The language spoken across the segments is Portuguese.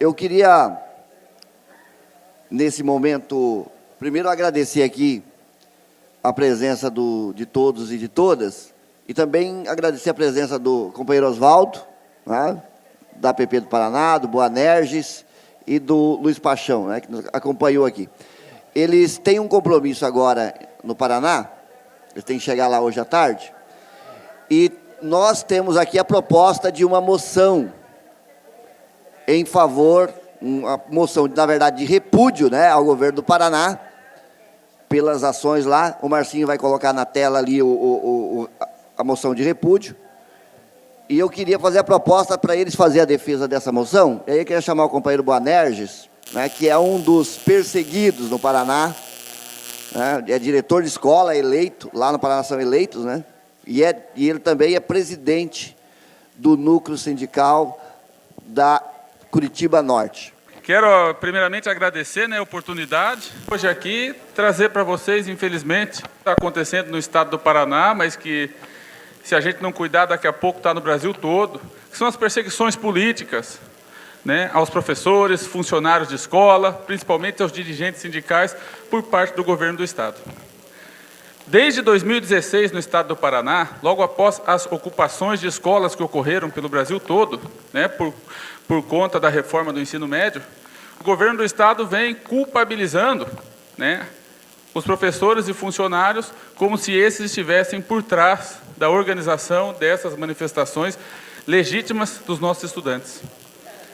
Eu queria, nesse momento, primeiro agradecer aqui a presença de todos e de todas, e também agradecer a presença do companheiro Oswaldo, né, da APP do Paraná, do Boanerges e do Luiz Paixão, né, que nos acompanhou aqui. Eles têm um compromisso agora no Paraná, eles têm que chegar lá hoje à tarde, e nós temos aqui a proposta de uma moção em favor, uma moção, na verdade, de repúdio, né, ao governo do Paraná, pelas ações lá. O Marcinho vai colocar na tela ali a moção de repúdio. E eu queria fazer a proposta para eles fazer a defesa dessa moção. E aí eu queria chamar o companheiro Boanerges, né, que é um dos perseguidos no Paraná, né, é diretor de escola, eleito, lá no Paraná são eleitos, né, e ele também é presidente do núcleo sindical da Curitiba Norte. Quero, primeiramente, agradecer, né, a oportunidade. Hoje aqui, trazer para vocês, infelizmente, está acontecendo no estado do Paraná, mas que, se a gente não cuidar, daqui a pouco está no Brasil todo, que são as perseguições políticas, né, aos professores, funcionários de escola, principalmente aos dirigentes sindicais, por parte do governo do estado. Desde 2016, no estado do Paraná, logo após as ocupações de escolas que ocorreram pelo Brasil todo, né, por conta da reforma do ensino médio, o governo do estado vem culpabilizando, né, os professores e funcionários como se esses estivessem por trás da organização dessas manifestações legítimas dos nossos estudantes.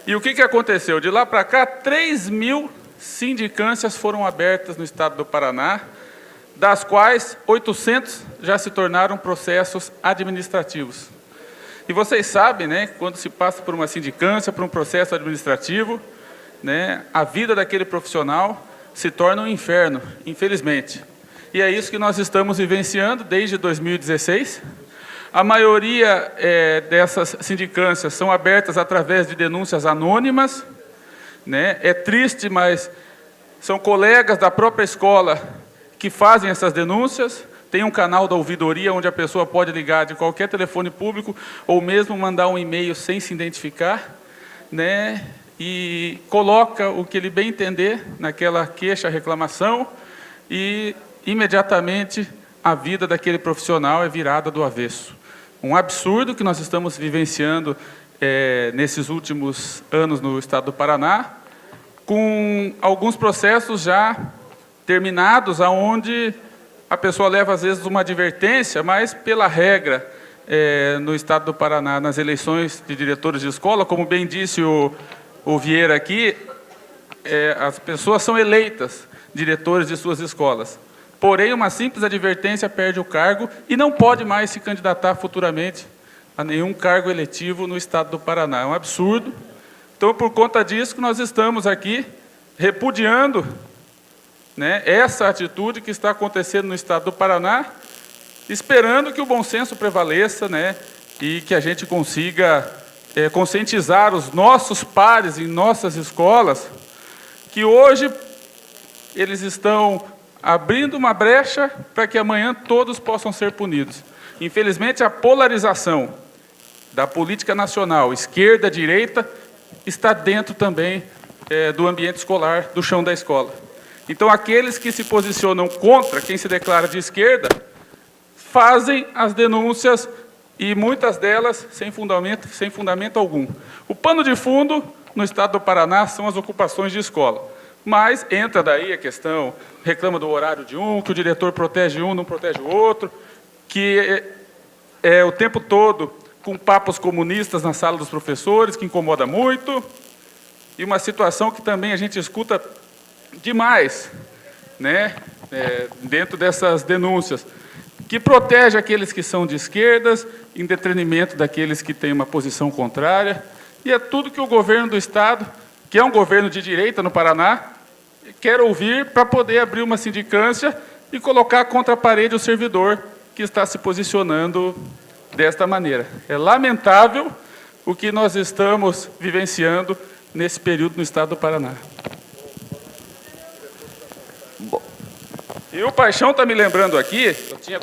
E o que aconteceu? De lá para cá, 3.000 sindicâncias foram abertas no estado do Paraná, das quais 800 já se tornaram processos administrativos. E vocês sabem, né, quando se passa por uma sindicância, por um processo administrativo, né, a vida daquele profissional se torna um inferno, infelizmente. E é isso que nós estamos vivenciando desde 2016. A maioria dessas sindicâncias são abertas através de denúncias anônimas, né? É triste, mas são colegas da própria escola que fazem essas denúncias. Tem um canal da ouvidoria onde a pessoa pode ligar de qualquer telefone público ou mesmo mandar um e-mail sem se identificar, né? E coloca o que ele bem entender naquela queixa, reclamação, e imediatamente a vida daquele profissional é virada do avesso. Um absurdo que nós estamos vivenciando nesses últimos anos no estado do Paraná, com alguns processos já terminados, aonde a pessoa leva, às vezes, uma advertência, mas, pela regra, no estado do Paraná, nas eleições de diretores de escola, como bem disse o Vieira aqui, as pessoas são eleitas diretores de suas escolas. Porém, uma simples advertência perde o cargo e não pode mais se candidatar futuramente a nenhum cargo eletivo no estado do Paraná. É um absurdo. Então, por conta disso, que nós estamos aqui repudiando, né, essa atitude que está acontecendo no estado do Paraná, esperando que o bom senso prevaleça, né, e que a gente consiga conscientizar os nossos pares em nossas escolas, que hoje eles estão abrindo uma brecha para que amanhã todos possam ser punidos. Infelizmente, a polarização da política nacional, esquerda, direita, está dentro também do ambiente escolar, do chão da escola. Então, aqueles que se posicionam contra quem se declara de esquerda, fazem as denúncias, e muitas delas sem fundamento algum. O pano de fundo, no estado do Paraná, são as ocupações de escola. Mas entra daí a questão, reclama do horário de um, que o diretor protege um, não protege o outro, que o tempo todo com papos comunistas na sala dos professores, que incomoda muito, e uma situação que também a gente escuta demais, né, dentro dessas denúncias, que protege aqueles que são de esquerdas, em detrimento daqueles que têm uma posição contrária, e é tudo que o governo do estado, que é um governo de direita no Paraná, quer ouvir para poder abrir uma sindicância e colocar contra a parede o servidor que está se posicionando desta maneira. É lamentável o que nós estamos vivenciando nesse período no estado do Paraná. E o Paixão está me lembrando aqui, eu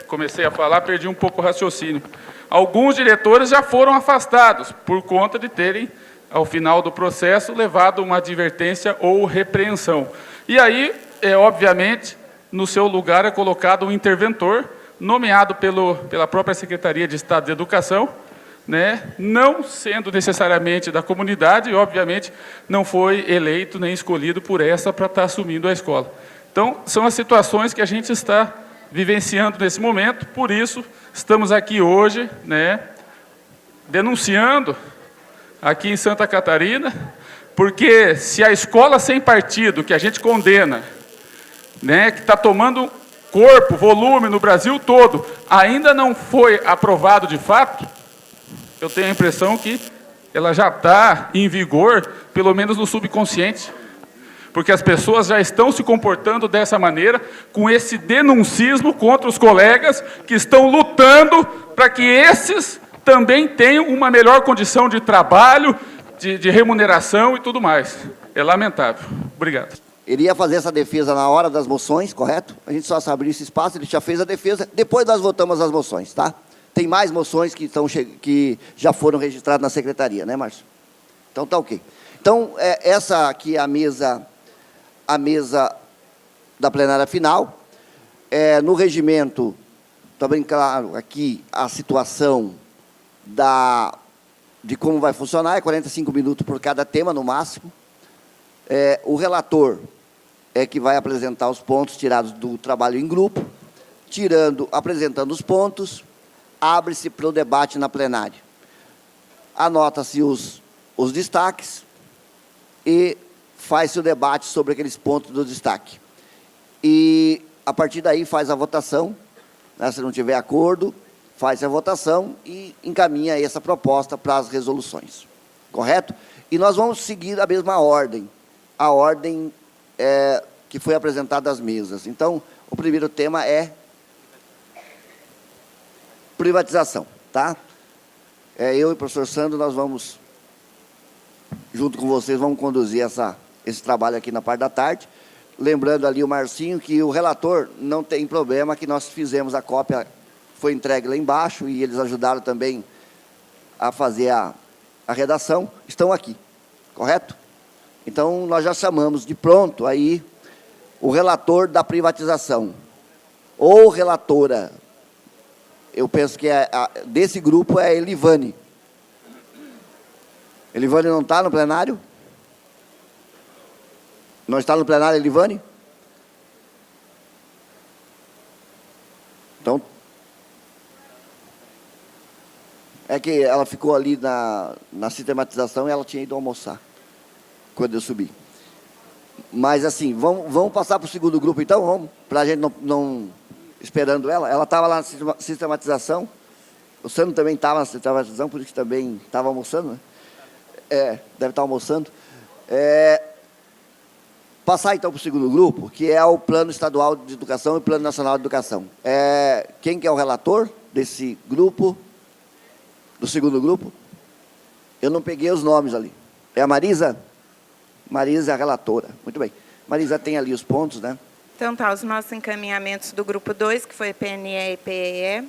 comecei a falar, perdi um pouco o raciocínio. Alguns diretores já foram afastados por conta de terem ao final do processo, levado uma advertência ou repreensão. E aí, obviamente, no seu lugar é colocado um interventor, nomeado pela própria Secretaria de Estado de Educação, né, não sendo necessariamente da comunidade, e, obviamente, não foi eleito nem escolhido por essa para estar assumindo a escola. Então, são as situações que a gente está vivenciando nesse momento, por isso, estamos aqui hoje, né, denunciando aqui em Santa Catarina, porque se a escola sem partido, que a gente condena, né, que está tomando corpo, volume no Brasil todo, ainda não foi aprovado de fato, eu tenho a impressão que ela já está em vigor, pelo menos no subconsciente, porque as pessoas já estão se comportando dessa maneira, com esse denuncismo contra os colegas que estão lutando para que esses também tenham uma melhor condição de trabalho, de remuneração e tudo mais. É lamentável. Obrigado. Ele ia fazer essa defesa na hora das moções, correto? A gente só abriu esse espaço, ele já fez a defesa, depois nós votamos as moções, tá? Tem mais moções que já foram registradas na secretaria, né, Márcio? Então, tá ok. Então, essa aqui é a mesa da plenária final. No regimento, está bem claro aqui a situação de como vai funcionar, é 45 minutos por cada tema, no máximo. O relator é que vai apresentar os pontos tirados do trabalho em grupo, apresentando os pontos, abre-se para o debate na plenária. Anota-se os destaques e faz-se o debate sobre aqueles pontos do destaque. E, a partir daí, faz a votação, né, se não tiver acordo, faz a votação e encaminha essa proposta para as resoluções. Correto? E nós vamos seguir a mesma ordem, a ordem que foi apresentada às mesas. Então, o primeiro tema é privatização, tá? Eu e o professor Sandro, nós vamos, junto com vocês, vamos conduzir esse trabalho aqui na parte da tarde. Lembrando ali o Marcinho que o relator não tem problema, que nós fizemos a cópia, foi entregue lá embaixo, e eles ajudaram também a fazer a redação, estão aqui, correto? Então, nós já chamamos de pronto aí o relator da privatização, ou relatora. Eu penso que desse grupo é a Elivane. Elivane não está no plenário? Não está no plenário, Elivane? Então, é que ela ficou ali na sistematização e ela tinha ido almoçar quando eu subi. Mas, assim, vamos passar para o segundo grupo, então? Vamos, para a gente não esperando ela. Ela estava lá na sistematização. O Sandro também estava na sistematização, por isso que também estava almoçando, né? Deve estar almoçando. Passar, então, para o segundo grupo, que é o Plano Estadual de Educação e o Plano Nacional de Educação. Quem que é o relator desse grupo, do segundo grupo? Eu não peguei os nomes ali. É a Marisa? Marisa é a relatora. Muito bem. Marisa tem ali os pontos, né? Então, tá, os nossos encaminhamentos do grupo 2, que foi PNE e PEE,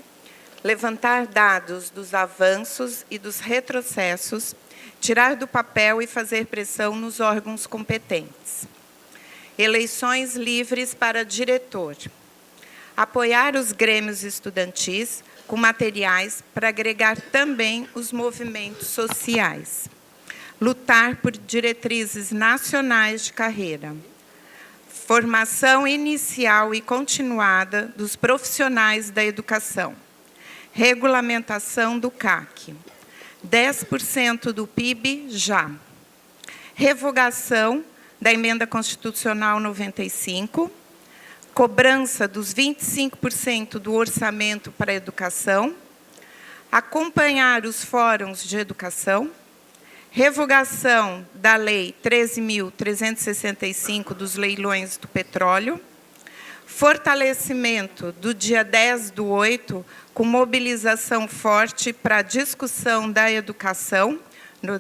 levantar dados dos avanços e dos retrocessos, tirar do papel e fazer pressão nos órgãos competentes. Eleições livres para diretor. Apoiar os grêmios estudantis com materiais para agregar também os movimentos sociais. Lutar por diretrizes nacionais de carreira. Formação inicial e continuada dos profissionais da educação. Regulamentação do CAC. 10% do PIB já. Revogação da Emenda Constitucional 95. Cobrança dos 25% do orçamento para a educação. Acompanhar os fóruns de educação. Revogação da Lei 13.365 dos leilões do petróleo. Fortalecimento do dia 10/8, com mobilização forte para a discussão da educação,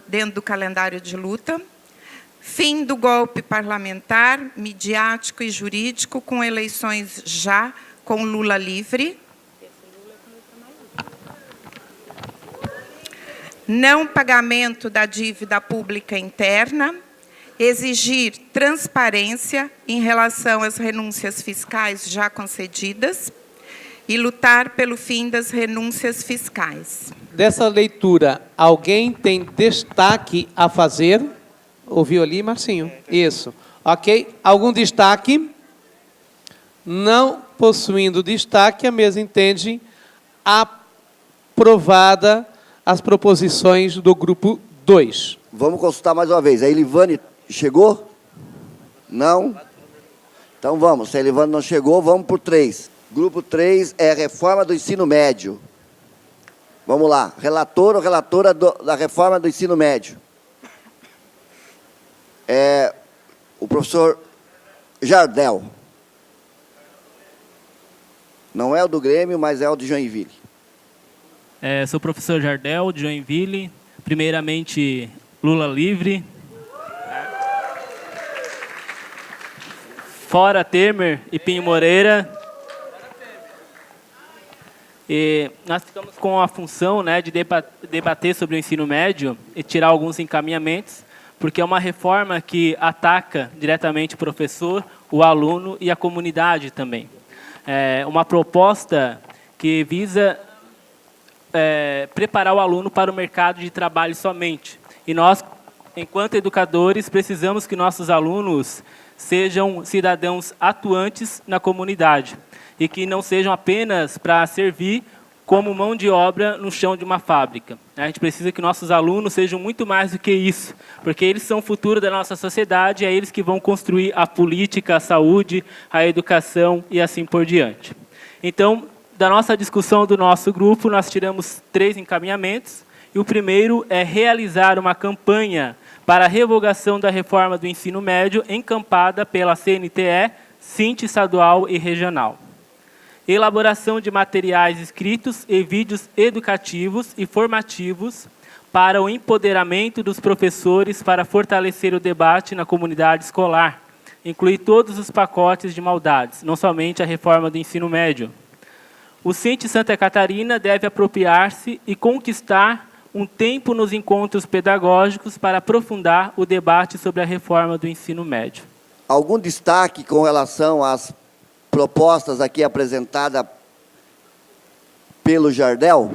dentro do calendário de luta. Fim do golpe parlamentar, midiático e jurídico, com eleições já, com Lula livre. não pagamento da dívida pública interna, exigir transparência em relação às renúncias fiscais já concedidas e lutar pelo fim das renúncias fiscais. Dessa leitura, alguém tem destaque a fazer? Ouviu ali, Marcinho? Isso. Ok. Algum destaque? Não possuindo destaque, a mesa entende aprovada as proposições do grupo 2. Vamos consultar mais uma vez. A Elivane chegou? Não? Então vamos. Se a Elivane não chegou, vamos para o 3. Grupo 3 é reforma do ensino médio. Vamos lá. Relator ou relatora da reforma do ensino médio? É o professor Jardel. Não é o do Grêmio, mas é o de Joinville. Sou o professor Jardel, de Joinville. Primeiramente, Lula livre. Fora Temer e Pinho Moreira. E nós ficamos com a função, né, de debater sobre o ensino médio e tirar alguns encaminhamentos, porque é uma reforma que ataca diretamente o professor, o aluno e a comunidade também. É uma proposta que visa preparar o aluno para o mercado de trabalho somente. E nós, enquanto educadores, precisamos que nossos alunos sejam cidadãos atuantes na comunidade e que não sejam apenas para servir como mão de obra no chão de uma fábrica. A gente precisa que nossos alunos sejam muito mais do que isso, porque eles são o futuro da nossa sociedade, é eles que vão construir a política, a saúde, a educação e assim por diante. Então, da nossa discussão do nosso grupo, nós tiramos 3 encaminhamentos, e o primeiro é realizar uma campanha para a revogação da reforma do ensino médio encampada pela CNTE, Cinti estadual e regional. Elaboração de materiais escritos e vídeos educativos e formativos para o empoderamento dos professores para fortalecer o debate na comunidade escolar. Incluir todos os pacotes de maldades, não somente a reforma do ensino médio. O Cinti Santa Catarina deve apropriar-se e conquistar um tempo nos encontros pedagógicos para aprofundar o debate sobre a reforma do ensino médio. Algum destaque com relação às propostas aqui apresentadas pelo Jardel?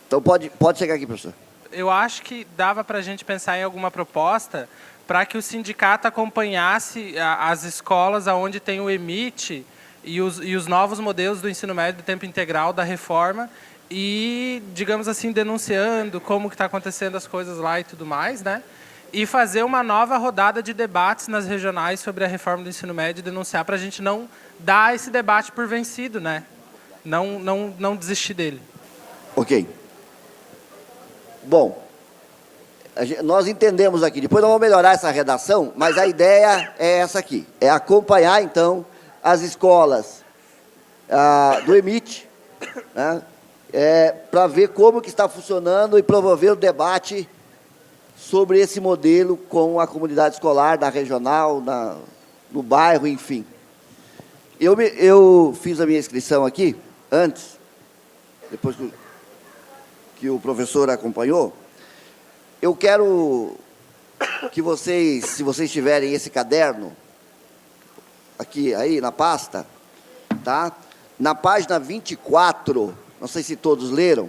Então pode chegar aqui, professor. Eu acho que dava para a gente pensar em alguma proposta para que o sindicato acompanhasse as escolas onde tem o EMIT e os novos modelos do ensino médio de tempo integral da reforma e, digamos assim, denunciando como que está acontecendo as coisas lá e tudo mais, né? E fazer uma nova rodada de debates nas regionais sobre a reforma do ensino médio e denunciar para a gente não dar esse debate por vencido, né? Não desistir dele. Ok. Bom, nós entendemos aqui, depois nós vamos melhorar essa redação, mas a ideia é essa aqui, é acompanhar, então, as escolas do EMIT, né, para ver como que está funcionando e promover o debate sobre esse modelo com a comunidade escolar da regional, no bairro, enfim. Eu fiz a minha inscrição aqui, antes, depois que o professor acompanhou. Eu quero que vocês, se vocês tiverem esse caderno, aqui, aí, na pasta, tá? Na página 24, não sei se todos leram,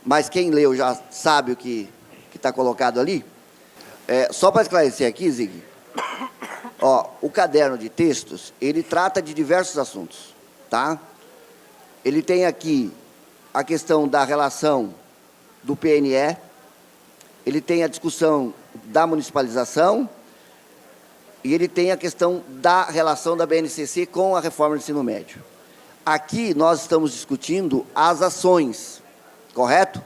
mas quem leu já sabe o que está colocado ali. Só para esclarecer aqui, Zig, ó, o caderno de textos, ele trata de diversos assuntos, tá? Ele tem aqui a questão da relação do PNE, ele tem a discussão da municipalização e ele tem a questão da relação da BNCC com a reforma do ensino médio. Aqui nós estamos discutindo as ações, correto?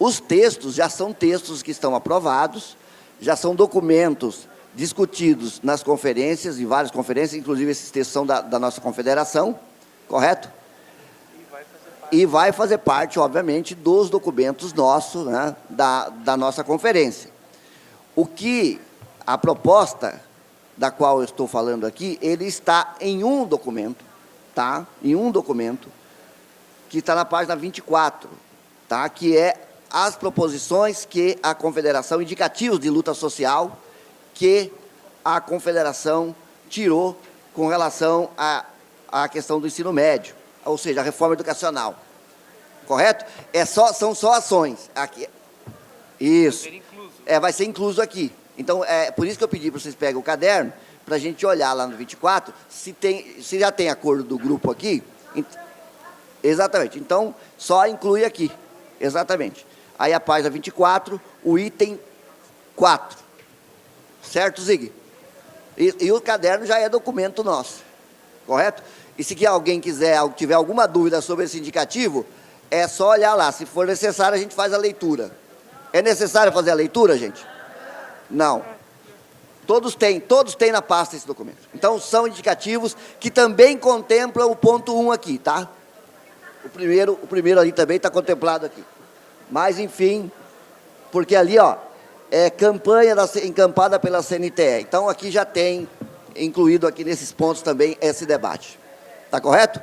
Os textos já são textos que estão aprovados, já são documentos discutidos nas conferências, em várias conferências, inclusive esses textos são da nossa confederação, correto? E vai fazer parte, obviamente, dos documentos nossos, né, da nossa conferência. O que a proposta da qual eu estou falando aqui, ele está em um documento, tá? Em um documento que está na página 24, tá? Que é as proposições que a Confederação, indicativos de luta social, que a Confederação tirou com relação à questão do ensino médio, ou seja, a reforma educacional. Correto? São só ações. Aqui. Isso. Vai ser incluso aqui. Então, por isso que eu pedi para vocês peguem o caderno, para a gente olhar lá no 24, se já tem acordo do grupo aqui. Exatamente. Então, só inclui aqui. Exatamente. Aí a página 24, o item 4. Certo, Zig? E o caderno já é documento nosso. Correto? E se alguém tiver alguma dúvida sobre esse indicativo, é só olhar lá. Se for necessário, a gente faz a leitura. É necessário fazer a leitura, gente? Não. Todos têm na pasta esse documento. Então, são indicativos que também contemplam o ponto 1 aqui, tá? O primeiro ali também está contemplado aqui. Mas, enfim, porque ali, ó, é campanha encampada pela CNTE. Então, aqui já tem incluído aqui nesses pontos também esse debate. Está correto?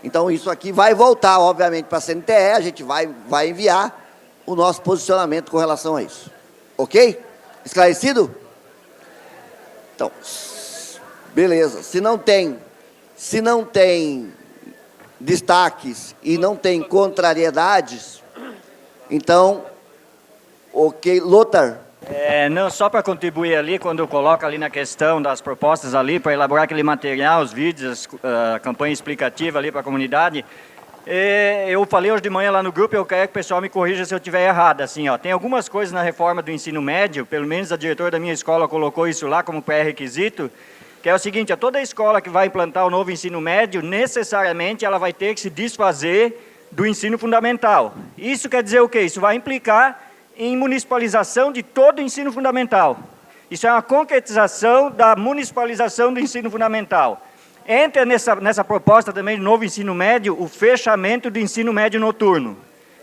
Então, isso aqui vai voltar, obviamente, para a CNTE, a gente vai enviar o nosso posicionamento com relação a isso. Ok? Esclarecido? Então, beleza. Se não tem destaques e não tem contrariedades, então, ok. Lothar? Não, só para contribuir ali, quando eu coloco ali na questão das propostas ali, para elaborar aquele material, os vídeos, a campanha explicativa ali para a comunidade, eu falei hoje de manhã lá no grupo, eu quero que o pessoal me corrija se eu estiver errado, assim, ó, tem algumas coisas na reforma do ensino médio, pelo menos a diretora da minha escola colocou isso lá como pré-requisito, que é o seguinte, toda escola que vai implantar o novo ensino médio, necessariamente ela vai ter que se desfazer do ensino fundamental. Isso quer dizer o quê? Isso vai implicar em municipalização de todo o ensino fundamental. Isso é uma concretização da municipalização do ensino fundamental. Entra nessa proposta também do novo ensino médio o fechamento do ensino médio noturno.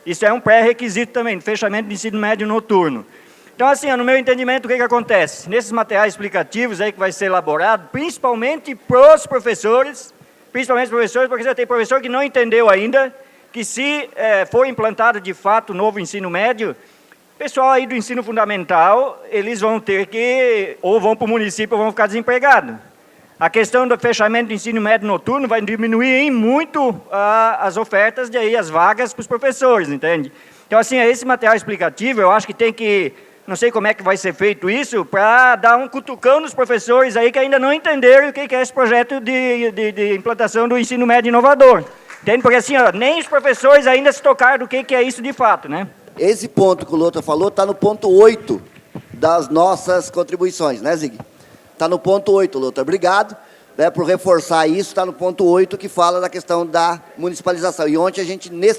Isso é um pré-requisito também, do fechamento do ensino médio noturno. Então, assim, no meu entendimento, o que acontece? Nesses materiais explicativos aí que vai ser elaborado, principalmente para os professores, porque já tem professor que não entendeu ainda que se for implantado de fato o novo ensino médio, pessoal aí do ensino fundamental, eles vão ter que, ou vão para o município ou vão ficar desempregados. A questão do fechamento do ensino médio noturno vai diminuir em muito as ofertas, as vagas para os professores, entende? Então, assim, esse material explicativo, eu acho que tem que, não sei como é que vai ser feito isso, para dar um cutucão nos professores aí que ainda não entenderam o que é esse projeto de implantação do ensino médio inovador. Entende? Porque, assim, nem os professores ainda se tocaram do que é isso de fato, né? Esse ponto que o Lothar falou está no ponto 8 das nossas contribuições, né, Zig? Está no ponto 8, Lothar. Obrigado, né, por reforçar isso. Está no ponto 8 que fala da questão da municipalização. E ontem,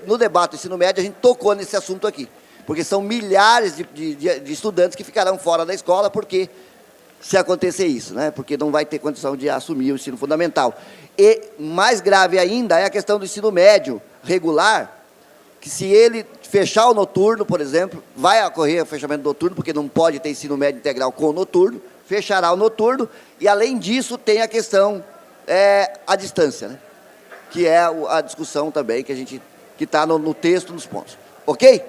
no debate do ensino médio, a gente tocou nesse assunto aqui. Porque são milhares de estudantes que ficarão fora da escola porque se acontecer isso, né? Porque não vai ter condição de assumir o ensino fundamental. E mais grave ainda é a questão do ensino médio regular, que se ele fechar o noturno, por exemplo, vai ocorrer o fechamento do noturno, porque não pode ter ensino médio integral com o noturno, fechará o noturno, e além disso tem a questão, a distância, né? Que é a discussão também que está no texto, nos pontos. Ok?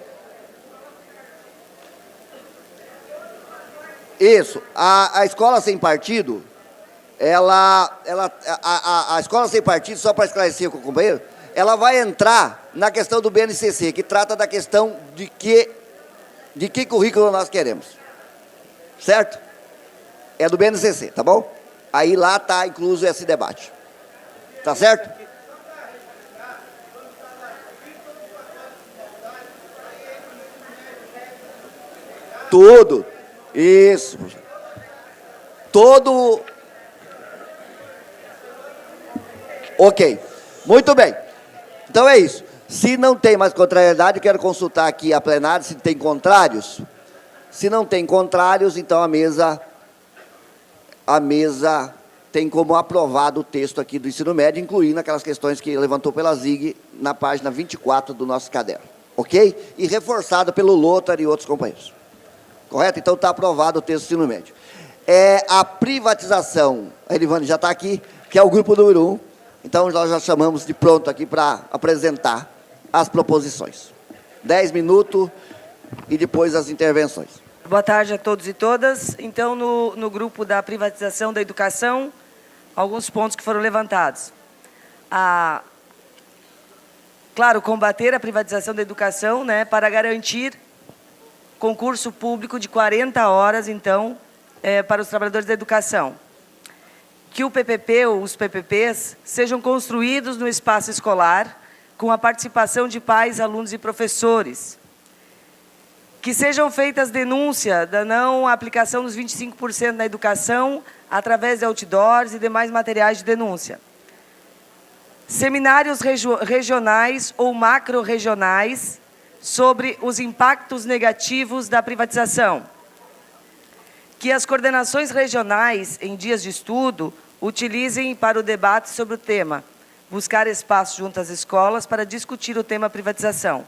Isso. A escola sem partido, a escola sem partido, só para esclarecer com o companheiro, ela vai entrar na questão do BNCC, que trata da questão de que currículo nós queremos. Certo? É do BNCC, tá bom? Aí lá está incluso esse debate. Tá certo? Tudo. Isso. Todo. Ok. Muito bem. Então é isso. Se não tem mais contrariedade, eu quero consultar aqui a plenária se tem contrários. Se não tem contrários, então a mesa tem como aprovado o texto aqui do ensino médio, incluindo aquelas questões que levantou pela Zig na página 24 do nosso caderno. Ok? E reforçado pelo Lothar e outros companheiros. Correto? Então está aprovado o texto do ensino médio. A privatização, a Elivane já está aqui, que é o grupo número 1, Então, nós já chamamos de pronto aqui para apresentar as proposições. 10 minutos e depois as intervenções. Boa tarde a todos e todas. Então, no grupo da privatização da educação, alguns pontos que foram levantados. Claro, combater a privatização da educação, né, para garantir concurso público de 40 horas, então, para os trabalhadores da educação. Que o PPP ou os PPPs sejam construídos no espaço escolar, com a participação de pais, alunos e professores. Que sejam feitas denúncias da não aplicação dos 25% na educação, através de outdoors e demais materiais de denúncia. Seminários regionais ou macro-regionais sobre os impactos negativos da privatização. Que as coordenações regionais, em dias de estudo, utilizem para o debate sobre o tema, buscar espaço junto às escolas para discutir o tema privatização.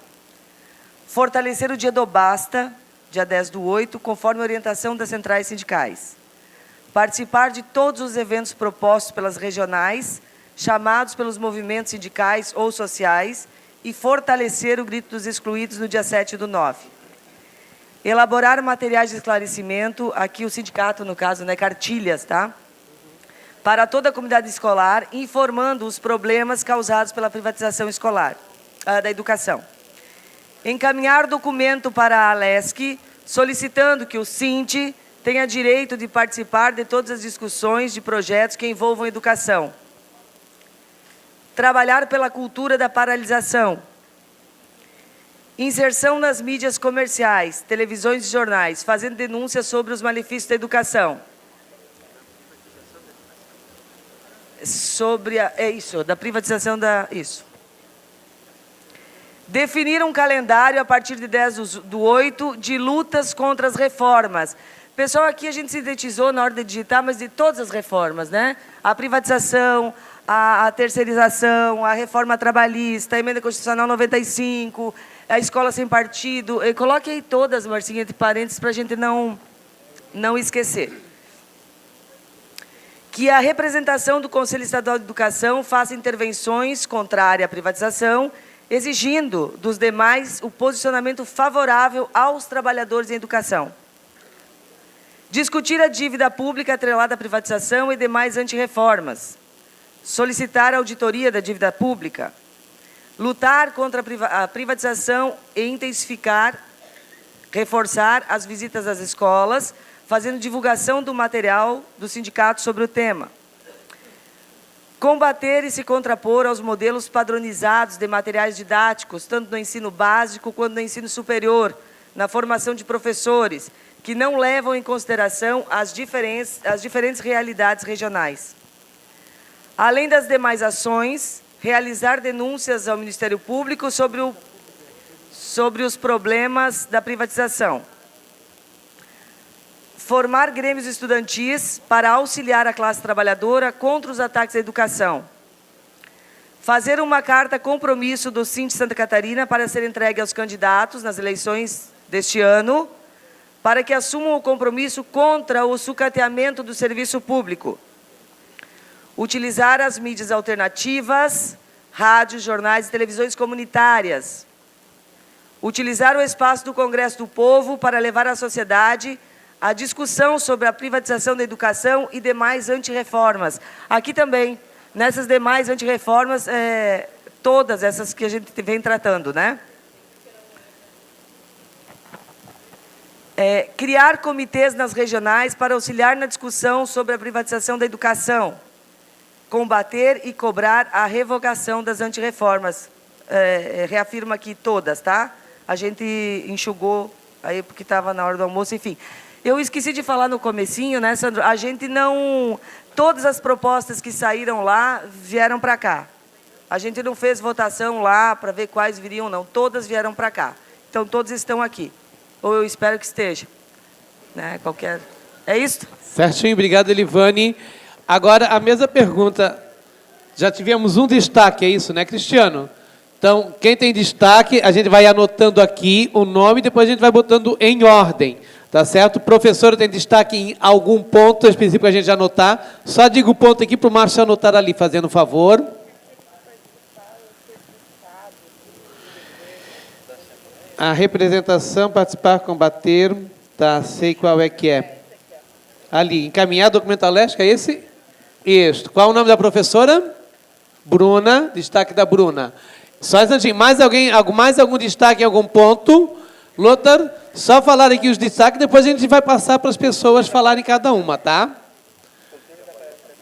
Fortalecer o dia do Basta, dia 10/8, conforme a orientação das centrais sindicais. Participar de todos os eventos propostos pelas regionais, chamados pelos movimentos sindicais ou sociais, e fortalecer o Grito dos Excluídos no dia 7/9. Elaborar materiais de esclarecimento, aqui o sindicato, no caso, né, cartilhas, tá? Para toda a comunidade escolar, informando os problemas causados pela privatização escolar, da educação. Encaminhar documento para a ALESC, solicitando que o SINDI tenha direito de participar de todas as discussões de projetos que envolvam educação. Trabalhar pela cultura da paralisação. Inserção nas mídias comerciais, televisões e jornais, fazendo denúncias sobre os malefícios da educação. Sobre da privatização da... Isso. Definir um calendário a partir de 10/8 de lutas contra as reformas. Pessoal, aqui a gente sintetizou na hora de digitar, mas de todas as reformas, né? A privatização, a terceirização, a reforma trabalhista, a emenda constitucional 95, a escola sem partido. Coloque aí todas, Marcinha, entre parênteses, para a gente não esquecer. Que a representação do Conselho Estadual de Educação faça intervenções contrárias à privatização, exigindo dos demais o posicionamento favorável aos trabalhadores em educação. Discutir a dívida pública atrelada à privatização e demais antirreformas. Solicitar a auditoria da dívida pública. Lutar contra a privatização e intensificar, reforçar as visitas às escolas, fazendo divulgação do material do sindicato sobre o tema. Combater e se contrapor aos modelos padronizados de materiais didáticos, tanto no ensino básico quanto no ensino superior, na formação de professores, que não levam em consideração as diferentes realidades regionais. Além das demais ações, realizar denúncias ao Ministério Público sobre os problemas da privatização. Formar grêmios estudantis para auxiliar a classe trabalhadora contra os ataques à educação. Fazer uma carta compromisso do SINDI Santa Catarina para ser entregue aos candidatos nas eleições deste ano, para que assumam o compromisso contra o sucateamento do serviço público. Utilizar as mídias alternativas, rádios, jornais e televisões comunitárias. Utilizar o espaço do Congresso do Povo para levar à sociedade a discussão sobre a privatização da educação e demais antirreformas. Aqui também, nessas demais antirreformas, todas essas que a gente vem tratando, né? Criar comitês nas regionais para auxiliar na discussão sobre a privatização da educação. Combater e cobrar a revogação das antirreformas. Reafirma aqui todas, tá? A gente enxugou aí porque estava na hora do almoço, enfim. Eu esqueci de falar no comecinho, né, Sandro? A gente não... Todas as propostas que saíram lá vieram para cá. A gente não fez votação lá para ver quais viriam, não. Todas vieram para cá. Então, todos estão aqui. Ou eu espero que esteja. Né? Qualquer... É isso? Certinho, obrigado, Elivane. Agora, a mesma pergunta. Já tivemos um destaque, é isso, né, Cristiano? Então, quem tem destaque, a gente vai anotando aqui o nome, depois a gente vai botando em ordem. Tá certo? Professor, tem destaque em algum ponto específico a gente anotar? Só diga o ponto aqui para o Márcio anotar ali, fazendo favor. A representação, participar, combater, tá, sei qual é que é. Ali, encaminhar documento Alesc, é esse? Isso. Qual o nome da professora? Bruna, destaque da Bruna. Só um instantinho, mais algum destaque em algum ponto? Lothar, só falar aqui os destaques, depois a gente vai passar para as pessoas falarem cada uma, tá?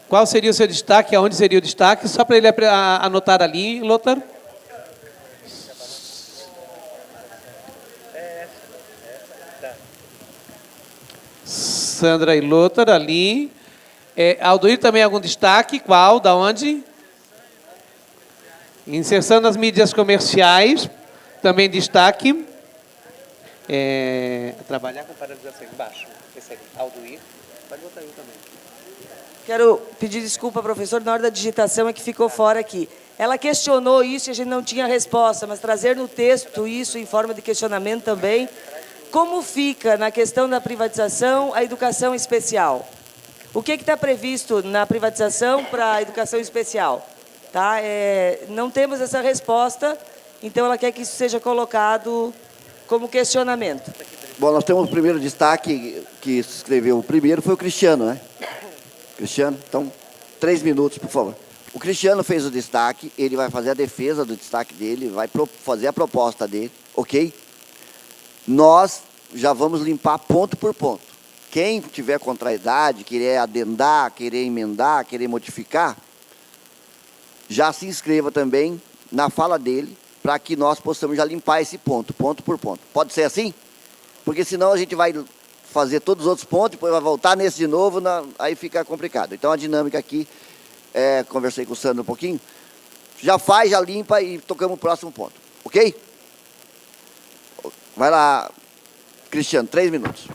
Qual seria o seu destaque, aonde seria o destaque? Só para ele anotar ali, Lothar. Sandra e Lothar ali. Aldoir também algum destaque? Qual? Da onde? Inserção nas mídias comerciais. Também destaque. Trabalhar com paralisação embaixo. Esse aí, Aldoir. Pode botar aí também. Quero pedir desculpa, professor, na hora da digitação é que ficou fora aqui. Ela questionou isso e a gente não tinha resposta, mas trazer no texto isso em forma de questionamento também. Como fica na questão da privatização a educação especial? O que está previsto na privatização para a educação especial? Tá? Não temos essa resposta, então ela quer que isso seja colocado como questionamento. Bom, nós temos o primeiro destaque, que escreveu o primeiro, foi o Cristiano, né? Cristiano, então, 3 minutos, por favor. O Cristiano fez o destaque, ele vai fazer a defesa do destaque dele, vai fazer a proposta dele, ok? Nós já vamos limpar ponto por ponto. Quem tiver contrariedade, querer adendar, querer emendar, querer modificar, já se inscreva também na fala dele, para que nós possamos já limpar esse ponto por ponto. Pode ser assim? Porque senão a gente vai fazer todos os outros pontos, depois vai voltar nesse de novo, aí fica complicado. Então a dinâmica aqui, conversei com o Sandro um pouquinho, já faz, já limpa e tocamos o próximo ponto, ok? Vai lá, Cristiano, 3 minutos.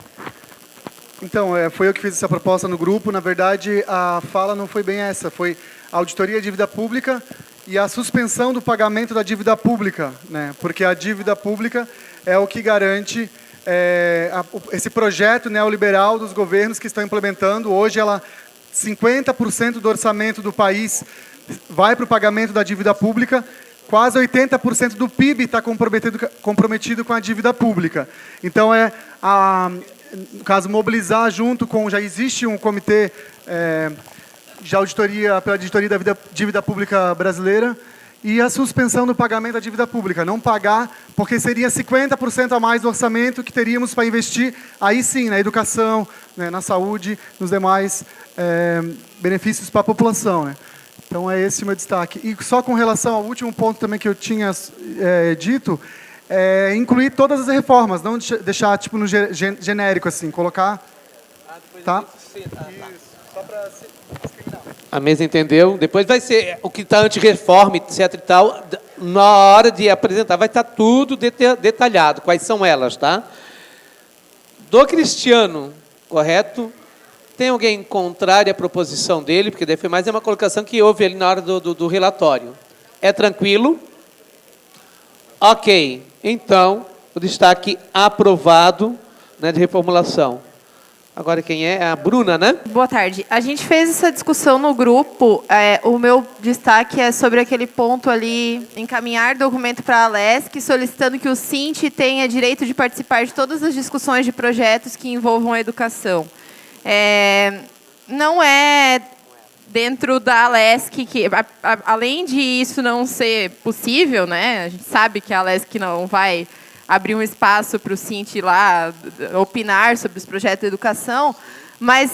Então, foi eu que fiz essa proposta no grupo. Na verdade, a fala não foi bem essa, foi a auditoria de dívida pública e a suspensão do pagamento da dívida pública, né? Porque a dívida pública é o que garante esse projeto neoliberal dos governos que estão implementando. Hoje, 50% do orçamento do país vai para o pagamento da dívida pública, quase 80% do PIB está comprometido com a dívida pública. Então, no caso, mobilizar junto com... Já existe um comitê de auditoria, pela auditoria da dívida pública brasileira, e a suspensão do pagamento da dívida pública. Não pagar, porque seria 50% a mais do orçamento que teríamos para investir, aí sim, na educação, né, na saúde, nos demais benefícios para a população, né? Então, é esse o meu destaque. E só com relação ao último ponto também que eu tinha dito, incluir todas as reformas, não deixar tipo no genérico, assim, colocar... Tá? Isso, só para... A mesa entendeu. Depois vai ser o que está anti-reforma, etc. e tal. Na hora de apresentar, vai estar tudo detalhado. Quais são elas, tá? Do Cristiano, correto? Tem alguém contrário à proposição dele? Porque deve mais é uma colocação que houve ali na hora do relatório. É tranquilo? Ok. Então, o destaque aprovado, né, de reformulação. Agora quem é? A Bruna, né? Boa tarde. A gente fez essa discussão no grupo. O meu destaque é sobre aquele ponto ali, encaminhar documento para a Alesc, solicitando que o Sint tenha direito de participar de todas as discussões de projetos que envolvam a educação. Não é dentro da Alesc que, além de isso não ser possível, né? A gente sabe que a Alesc não vai abrir um espaço para o Sint ir lá opinar sobre os projetos de educação, mas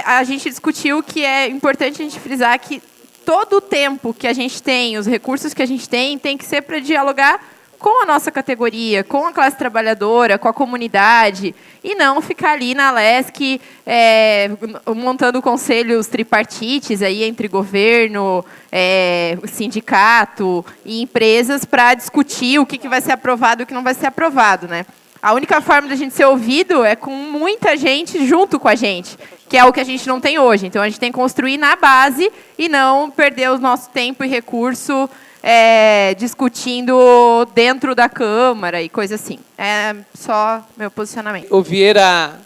a gente discutiu que é importante a gente frisar que todo o tempo que a gente tem, os recursos que a gente tem que ser para dialogar com a nossa categoria, com a classe trabalhadora, com a comunidade, e não ficar ali na Alesc montando conselhos tripartites aí entre governo, sindicato e empresas para discutir o que vai ser aprovado e o que não vai ser aprovado, né? A única forma da gente ser ouvido é com muita gente junto com a gente, que é o que a gente não tem hoje. Então, a gente tem que construir na base e não perder o nosso tempo e recurso discutindo dentro da Câmara e coisa assim. É só meu posicionamento. O Vieira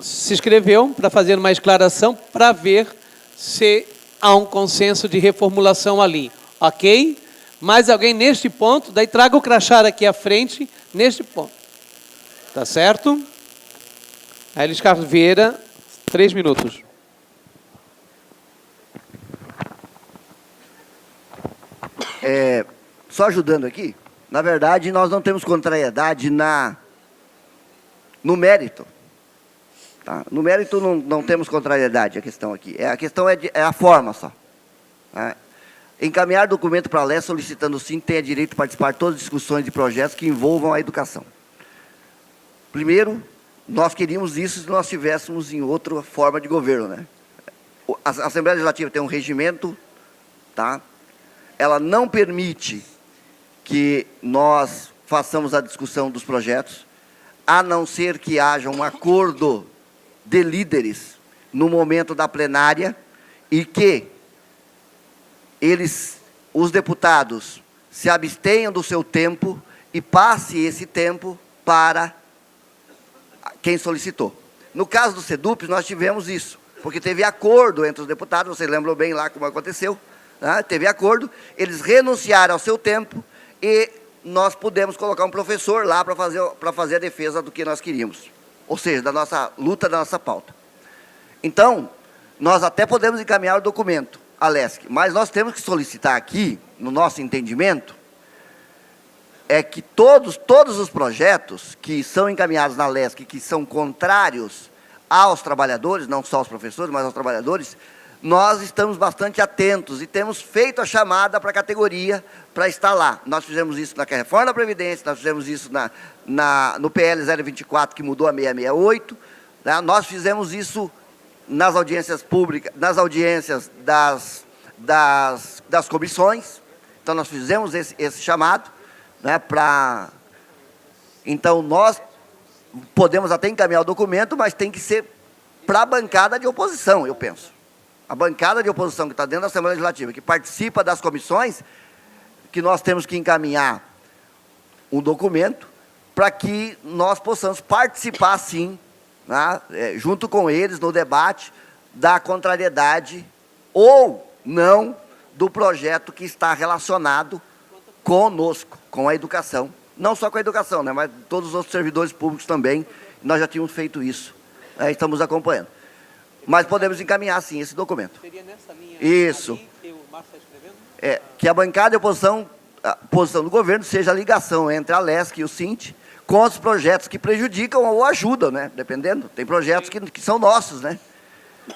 se inscreveu para fazer uma esclaração para ver se há um consenso de reformulação ali. Ok? Mais alguém neste ponto? Daí traga o crachá aqui à frente, neste ponto. Tá certo? Aí Elis Carlos Vieira, 3 minutos. Só ajudando aqui, na verdade, nós não temos contrariedade no mérito. Tá? No mérito não temos contrariedade, a questão aqui. A questão é a forma só. Tá? Encaminhar documento para a LESC solicitando sim tenha direito de participar de todas as discussões de projetos que envolvam a educação. Primeiro, nós queríamos isso se nós estivéssemos em outra forma de governo, né? A Assembleia Legislativa tem um regimento, tá? Ela não permite que nós façamos a discussão dos projetos, a não ser que haja um acordo de líderes no momento da plenária e que os deputados se abstenham do seu tempo e passe esse tempo para quem solicitou. No caso do SEDUPES, nós tivemos isso, porque teve acordo entre os deputados, vocês lembram bem lá como aconteceu, né? Teve acordo, eles renunciaram ao seu tempo e nós pudemos colocar um professor lá para fazer a defesa do que nós queríamos, ou seja, da nossa luta, da nossa pauta. Então, nós até podemos encaminhar o documento à LESC, mas nós temos que solicitar aqui, no nosso entendimento, é que todos os projetos que são encaminhados na LESC, que são contrários aos trabalhadores, não só aos professores, mas aos trabalhadores, nós estamos bastante atentos e temos feito a chamada para a categoria para estar lá. Nós fizemos isso na reforma da Previdência, nós fizemos isso no PL 024, que mudou a 668, né? Nós fizemos isso nas audiências públicas, nas audiências das comissões. Então, nós fizemos esse chamado, né, então, nós podemos até encaminhar o documento, mas tem que ser para a bancada de oposição, eu penso. A bancada de oposição que está dentro da Assembleia Legislativa, que participa das comissões, que nós temos que encaminhar um documento para que nós possamos participar, sim, né, junto com eles, no debate da contrariedade ou não do projeto que está relacionado conosco, com a educação. Não só com a educação, né, mas todos os outros servidores públicos também. Nós já tínhamos feito isso. Estamos acompanhando. Mas podemos encaminhar, sim, esse documento. Seria nessa linha isso. Que o Márcio está escrevendo? Que a bancada de oposição, a posição do governo, seja a ligação entre a LESC e o SINT com os projetos que prejudicam ou ajudam, né? Dependendo. Tem projetos que são nossos, né?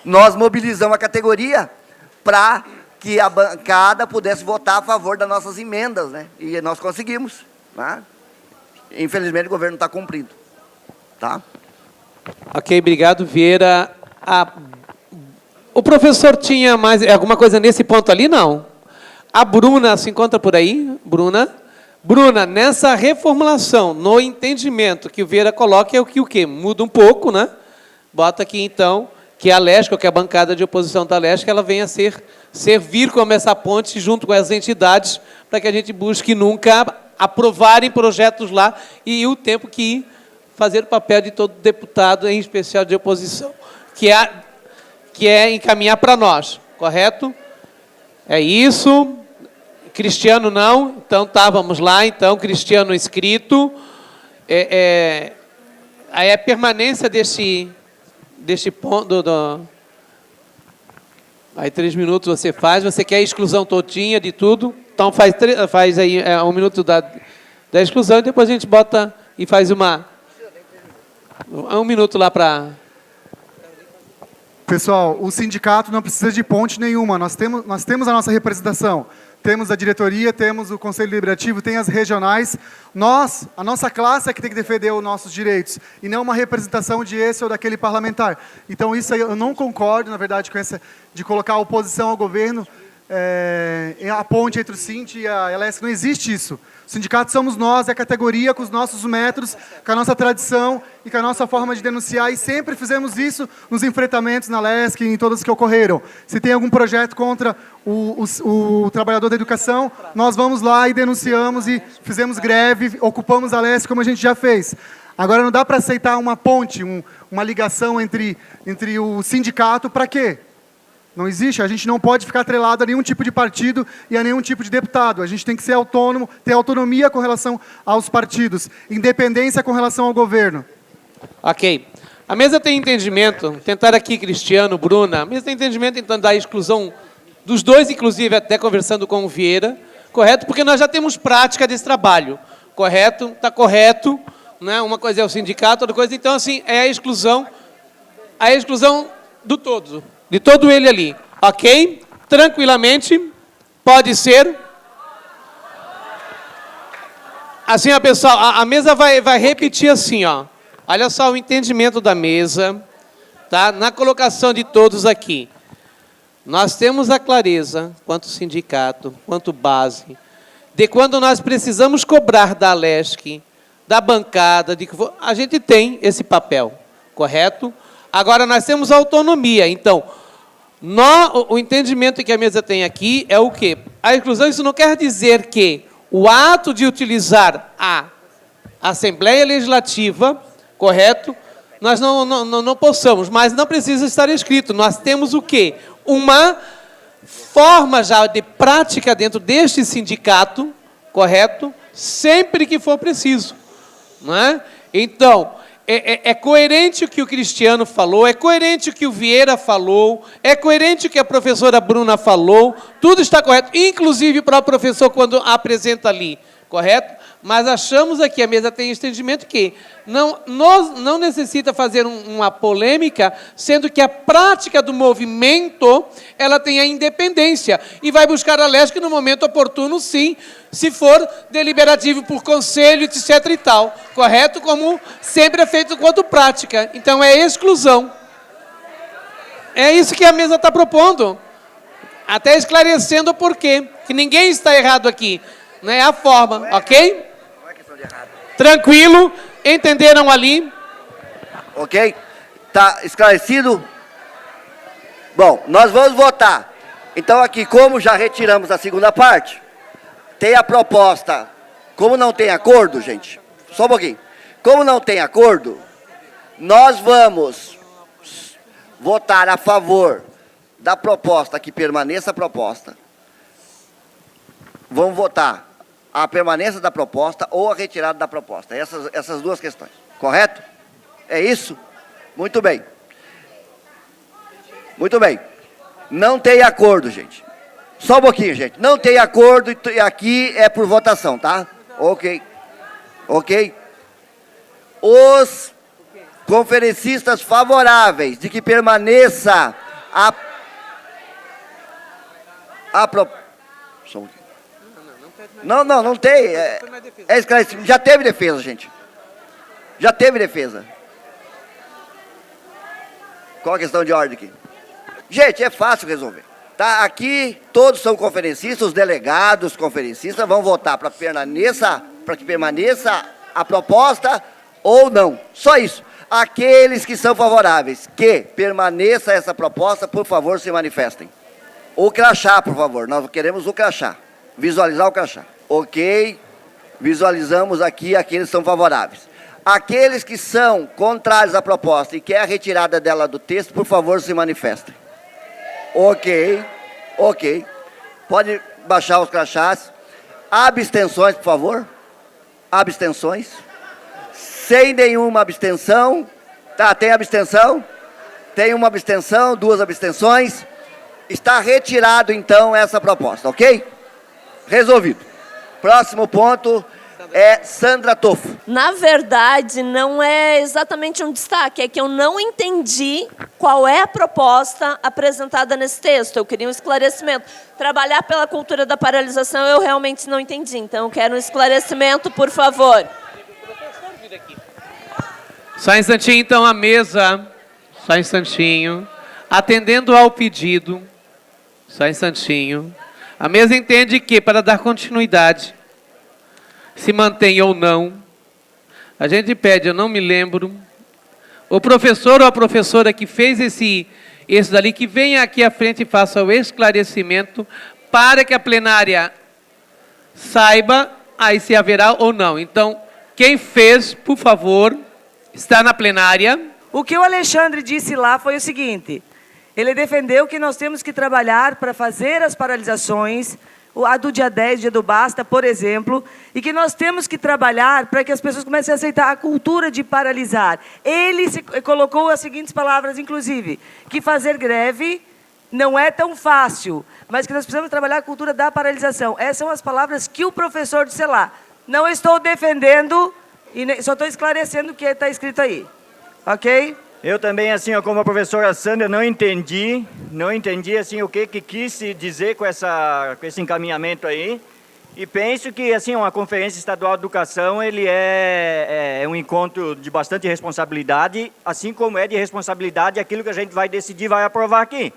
Nós mobilizamos a categoria para que a bancada pudesse votar a favor das nossas emendas, né? E nós conseguimos, né? Infelizmente, o governo não está cumprindo. Tá? Ok, obrigado, Vieira. O professor tinha mais alguma coisa nesse ponto ali? Não. A Bruna se encontra por aí? Bruna? Bruna, nessa reformulação, no entendimento que o Vieira coloca, é o quê? Muda um pouco, né? Bota aqui, então, que a LESC, ou que a bancada de oposição da LESC, ela venha servir como essa ponte junto com as entidades, para que a gente busque nunca aprovarem projetos lá e o tempo que fazer o papel de todo deputado, em especial de oposição, que é encaminhar para nós, correto? É isso. Cristiano não? Então tá, vamos lá. Então, Cristiano inscrito. Aí a permanência desse ponto aí 3 minutos você faz. Você quer a exclusão todinha de tudo? Então faz aí 1 minuto da exclusão e depois a gente bota e faz 1 minuto lá para... Pessoal, o sindicato não precisa de ponte nenhuma. Nós temos a nossa representação. Temos a diretoria, temos o Conselho Deliberativo, tem as regionais. A nossa classe é que tem que defender os nossos direitos, e não uma representação de esse ou daquele parlamentar. Então, isso aí eu não concordo, na verdade, com essa de colocar a oposição ao governo, a ponte entre o SINT e a LESC. Não existe isso. O sindicato somos nós, é a categoria com os nossos métodos, com a nossa tradição e com a nossa forma de denunciar, e sempre fizemos isso nos enfrentamentos na LESC e em todos que ocorreram. Se tem algum projeto contra o trabalhador da educação, nós vamos lá e denunciamos e fizemos greve, ocupamos a LESC como a gente já fez. Agora, não dá para aceitar uma ponte, uma ligação entre o sindicato, para quê? Não existe, a gente não pode ficar atrelado a nenhum tipo de partido e a nenhum tipo de deputado. A gente tem que ser autônomo, ter autonomia com relação aos partidos, independência com relação ao governo. Ok. A mesa tem entendimento, tentar aqui, Cristiano, Bruna, a mesa tem entendimento então da exclusão dos dois, inclusive até conversando com o Vieira, correto? Porque nós já temos prática desse trabalho, correto? Está correto, né? Uma coisa é o sindicato, outra coisa, então assim, é a exclusão do todo, de todo ele ali, ok? Tranquilamente, pode ser. Assim, a pessoal, a mesa vai repetir assim, ó. Olha só o entendimento da mesa, tá? Na colocação de todos aqui. Nós temos a clareza, quanto sindicato, quanto base, de quando nós precisamos cobrar da Alesc, da bancada, a gente tem esse papel, correto? Agora, nós temos autonomia. Então, o entendimento que a mesa tem aqui é o quê? A exclusão, isso não quer dizer que o ato de utilizar a Assembleia Legislativa, correto? Nós não possamos, mas não precisa estar escrito. Nós temos o quê? Uma forma já de prática dentro deste sindicato, correto? Sempre que for preciso. Não é? Então, é coerente o que o Cristiano falou, é coerente o que o Vieira falou, é coerente o que a professora Bruna falou, tudo está correto, inclusive para o professor quando apresenta ali, correto? Mas achamos aqui, a mesa tem entendimento que não necessita fazer uma polêmica, sendo que a prática do movimento, ela tem a independência, e vai buscar a Alesc no momento oportuno, sim, se for deliberativo por conselho, etc. e tal, correto? Como sempre é feito quanto prática. Então, é exclusão. É isso que a mesa está propondo, até esclarecendo o porquê, que ninguém está errado aqui, não é a forma, ok? Tranquilo, entenderam ali? Ok? Está esclarecido? Bom, nós vamos votar. Então aqui, como já retiramos a segunda parte, tem a proposta. Como não tem acordo, gente, só um pouquinho. Como não tem acordo, nós vamos votar a favor da proposta, que permaneça a proposta. Vamos votar a permanência da proposta ou a retirada da proposta. Essas duas questões. Correto? É isso? Muito bem. Muito bem. Não tem acordo, gente. Só um pouquinho, gente. Não tem acordo e aqui é por votação, tá? Ok. Ok. Os conferencistas favoráveis de que permaneça a proposta. Não tem. É esclarecimento. Já teve defesa, gente. Já teve defesa. Qual a questão de ordem aqui? Gente, é fácil resolver. Tá? Aqui todos são conferencistas, os delegados conferencistas vão votar para que permaneça a proposta ou não. Só isso. Aqueles que são favoráveis que permaneça essa proposta, por favor, se manifestem. O crachá, por favor. Nós queremos o crachá. Visualizar o crachá. Ok, visualizamos aqui aqueles que são favoráveis. Aqueles que são contrários à proposta e quer a retirada dela do texto, por favor, se manifestem. Ok. Pode baixar os crachás. Abstenções, por favor. Abstenções. Sem nenhuma abstenção. Tá, tem abstenção? Tem uma abstenção, 2 abstenções. Está retirado, então, essa proposta, ok? Resolvido. Próximo ponto é Sandra Tofo. Na verdade, não é exatamente um destaque, é que eu não entendi qual é a proposta apresentada nesse texto. Eu queria um esclarecimento. Trabalhar pela cultura da paralisação eu realmente não entendi, então eu quero um esclarecimento, por favor. Só um instantinho, então, a mesa. Só um instantinho. Atendendo ao pedido. Só um instantinho. A mesa entende que, para dar continuidade, se mantém ou não, a gente pede, eu não me lembro, o professor ou a professora que fez esse dali, que venha aqui à frente e faça o esclarecimento para que a plenária saiba aí se haverá ou não. Então, quem fez, por favor, está na plenária. O que o Alexandre disse lá foi o seguinte: Ele defendeu que nós temos que trabalhar para fazer as paralisações, a do dia 10, dia do basta, por exemplo, e que nós temos que trabalhar para que as pessoas comecem a aceitar a cultura de paralisar. Ele colocou as seguintes palavras, inclusive, que fazer greve não é tão fácil, mas que nós precisamos trabalhar a cultura da paralisação. Essas são as palavras que o professor disse lá. Não estou defendendo, só estou esclarecendo o que está escrito aí. Ok? Eu também, assim, como a professora Sandra, não entendi assim, o que quis se dizer com esse encaminhamento aí. E penso que, assim, uma Conferência Estadual de Educação, ele é um encontro de bastante responsabilidade, assim como é de responsabilidade aquilo que a gente vai decidir, vai aprovar aqui.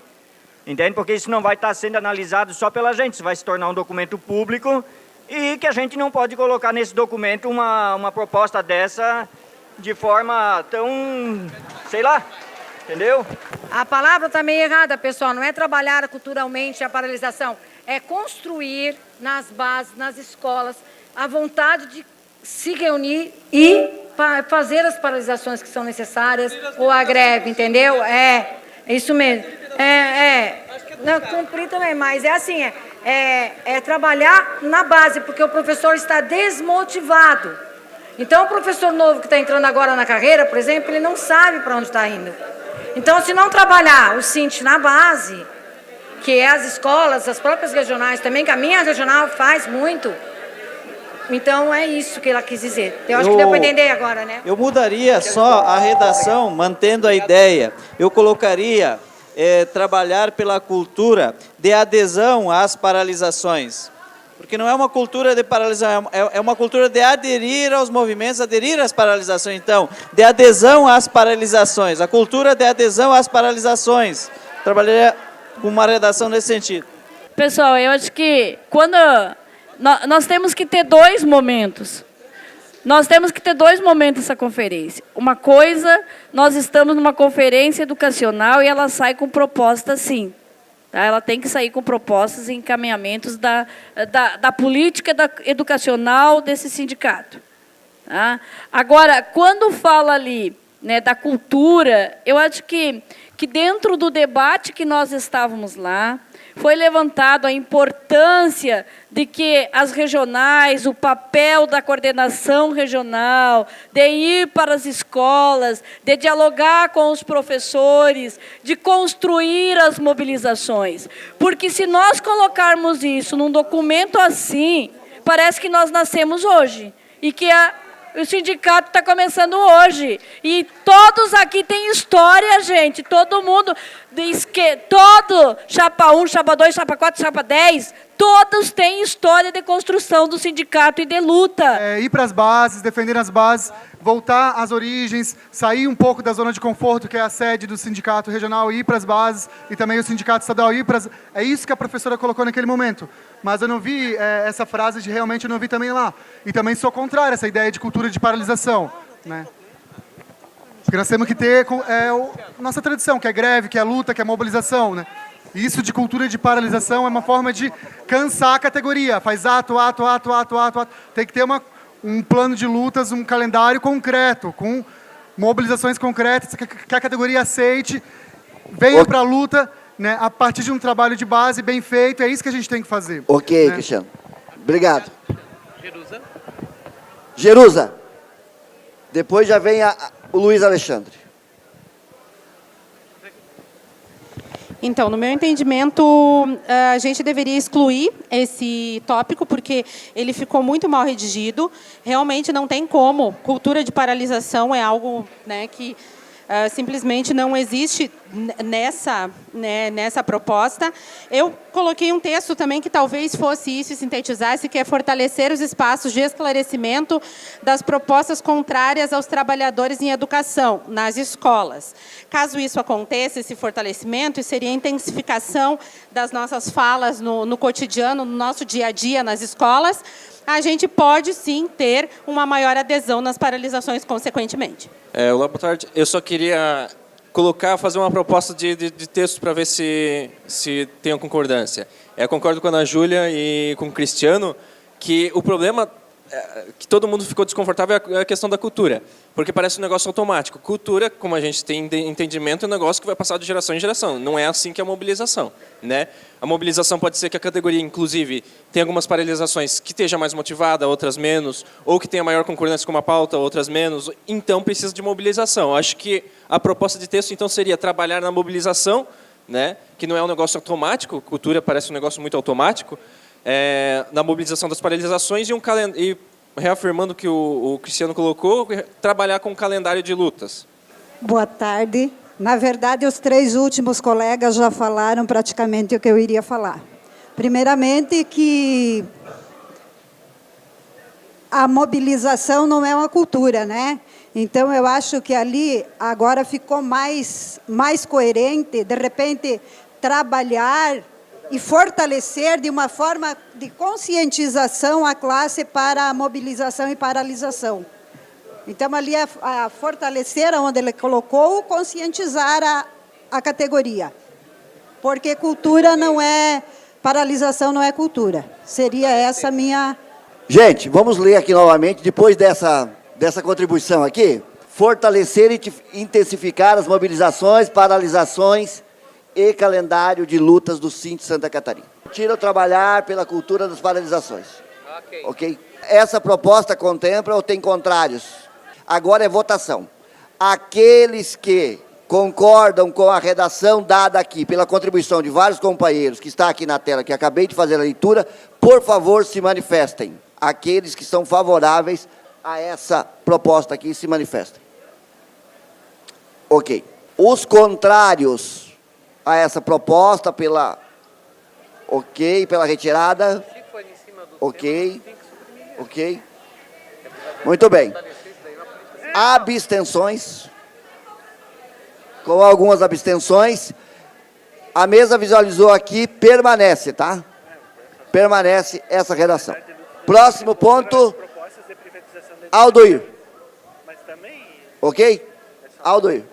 Entende? Porque isso não vai estar sendo analisado só pela gente, isso vai se tornar um documento público e que a gente não pode colocar nesse documento uma proposta dessa de forma tão, sei lá, entendeu? A palavra está meio errada, pessoal. Não é trabalhar culturalmente a paralisação. É construir nas bases, nas escolas, a vontade de se reunir e fazer as paralisações que são necessárias ou a greve, entendeu? É isso mesmo. Não, cumprir também, mas é assim, é trabalhar na base, porque o professor está desmotivado. Então, o professor novo que está entrando agora na carreira, por exemplo, ele não sabe para onde está indo. Então, se não trabalhar o SINT na base, que é as escolas, as próprias regionais também, que a minha regional faz muito, então é isso que ela quis dizer. Eu acho que deu para entender agora, né? Eu mudaria só a redação, mantendo a ideia. Eu colocaria trabalhar pela cultura de adesão às paralisações. Porque não é uma cultura de paralisação, é uma cultura de aderir aos movimentos, aderir às paralisações. Então, de adesão às paralisações, a cultura de adesão às paralisações. Trabalharia com uma redação nesse sentido. Pessoal, eu acho que quando nós temos que ter dois momentos. Nós temos que ter dois momentos nessa conferência. Uma coisa, nós estamos numa conferência educacional e ela sai com proposta, sim. Ela tem que sair com propostas e encaminhamentos da política educacional desse sindicato. Tá? Agora, quando fala ali, né, da cultura, eu acho que dentro do debate que nós estávamos lá, foi levantado a importância de que as regionais, o papel da coordenação regional, de ir para as escolas, de dialogar com os professores, de construir as mobilizações. Porque se nós colocarmos isso num documento assim, parece que nós nascemos hoje e que o sindicato está começando hoje. E todos aqui têm história, gente. Todo mundo diz que todo chapa 1, chapa 2, chapa 4, chapa 10, todos têm história de construção do sindicato e de luta. Ir para as bases, defender as bases, voltar às origens, sair um pouco da zona de conforto, que é a sede do sindicato regional, ir para as bases, e também o sindicato estadual ir para as... É isso que a professora colocou naquele momento. Mas eu não vi essa frase, realmente eu não vi também lá. E também sou contrário a essa ideia de cultura de paralisação, né? Porque nós temos que ter nossa tradição, que é greve, que é luta, que é mobilização, né? E isso de cultura de paralisação é uma forma de cansar a categoria. Faz ato. Tem que ter um plano de lutas, um calendário concreto, com mobilizações concretas, que a categoria aceite, venha para a luta, né, a partir de um trabalho de base bem feito. É isso que a gente tem que fazer. Ok, né? Cristiano. Obrigado. Jerusa. Depois já vem o Luiz Alexandre. Então, no meu entendimento, a gente deveria excluir esse tópico, porque ele ficou muito mal redigido. Realmente não tem como. Cultura de paralisação é algo, né, que simplesmente não existe nessa proposta. Eu coloquei um texto também que talvez fosse isso e sintetizasse, que é fortalecer os espaços de esclarecimento das propostas contrárias aos trabalhadores em educação, nas escolas. Caso isso aconteça, esse fortalecimento, isso seria a intensificação das nossas falas no cotidiano, no nosso dia a dia nas escolas, a gente pode, sim, ter uma maior adesão nas paralisações, consequentemente. Olá, boa tarde. Eu só queria fazer uma proposta de texto para ver se tem concordância. Eu concordo com a Ana Júlia e com o Cristiano que o problema que todo mundo ficou desconfortável é a questão da cultura, porque parece um negócio automático. Cultura, como a gente tem entendimento, é um negócio que vai passar de geração em geração. Não é assim que é a mobilização, né? A mobilização pode ser que a categoria, inclusive, tenha algumas paralisações que esteja mais motivada, outras menos, ou que tenha maior concordância com uma pauta, outras menos. Então, precisa de mobilização. Acho que a proposta de texto, então, seria trabalhar na mobilização, né? Que não é um negócio automático. Cultura parece um negócio muito automático. Na mobilização das paralisações e reafirmando o que o Cristiano colocou, trabalhar com um calendário de lutas. Boa tarde. Na verdade, os 3 últimos colegas já falaram praticamente o que eu iria falar. Primeiramente, que a mobilização não é uma cultura, né? Então, eu acho que ali agora ficou mais coerente, de repente, trabalhar e fortalecer de uma forma de conscientização a classe para a mobilização e paralisação. Então, ali a fortalecer, onde ele colocou, conscientizar a categoria. Porque cultura não é... Paralisação não é cultura. Seria essa a minha... Gente, vamos ler aqui novamente, depois dessa contribuição aqui. Fortalecer e intensificar as mobilizações, paralisações e calendário de lutas do Sint Santa Catarina. Tira o trabalhar pela cultura das paralisações. Ok? Essa proposta contempla ou tem contrários? Agora é votação. Aqueles que concordam com a redação dada aqui pela contribuição de vários companheiros que está aqui na tela, que acabei de fazer a leitura, por favor, se manifestem. Aqueles que são favoráveis a essa proposta aqui, se manifestem. Ok. Os contrários a essa proposta pela retirada. Ok. Muito bem. Abstenções. Com algumas abstenções. A mesa visualizou aqui, permanece, tá? Permanece essa redação. Próximo ponto. Aldoir. Ok? Aldoir.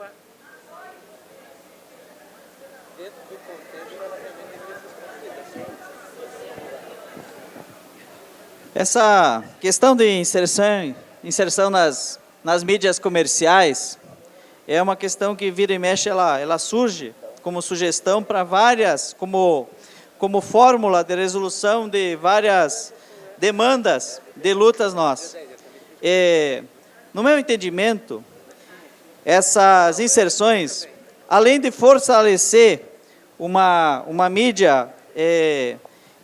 Essa questão de inserção nas mídias comerciais é uma questão que vira e mexe, ela surge como sugestão para várias, como fórmula de resolução de várias demandas de lutas nossas. No meu entendimento, essas inserções, além de fortalecer uma mídia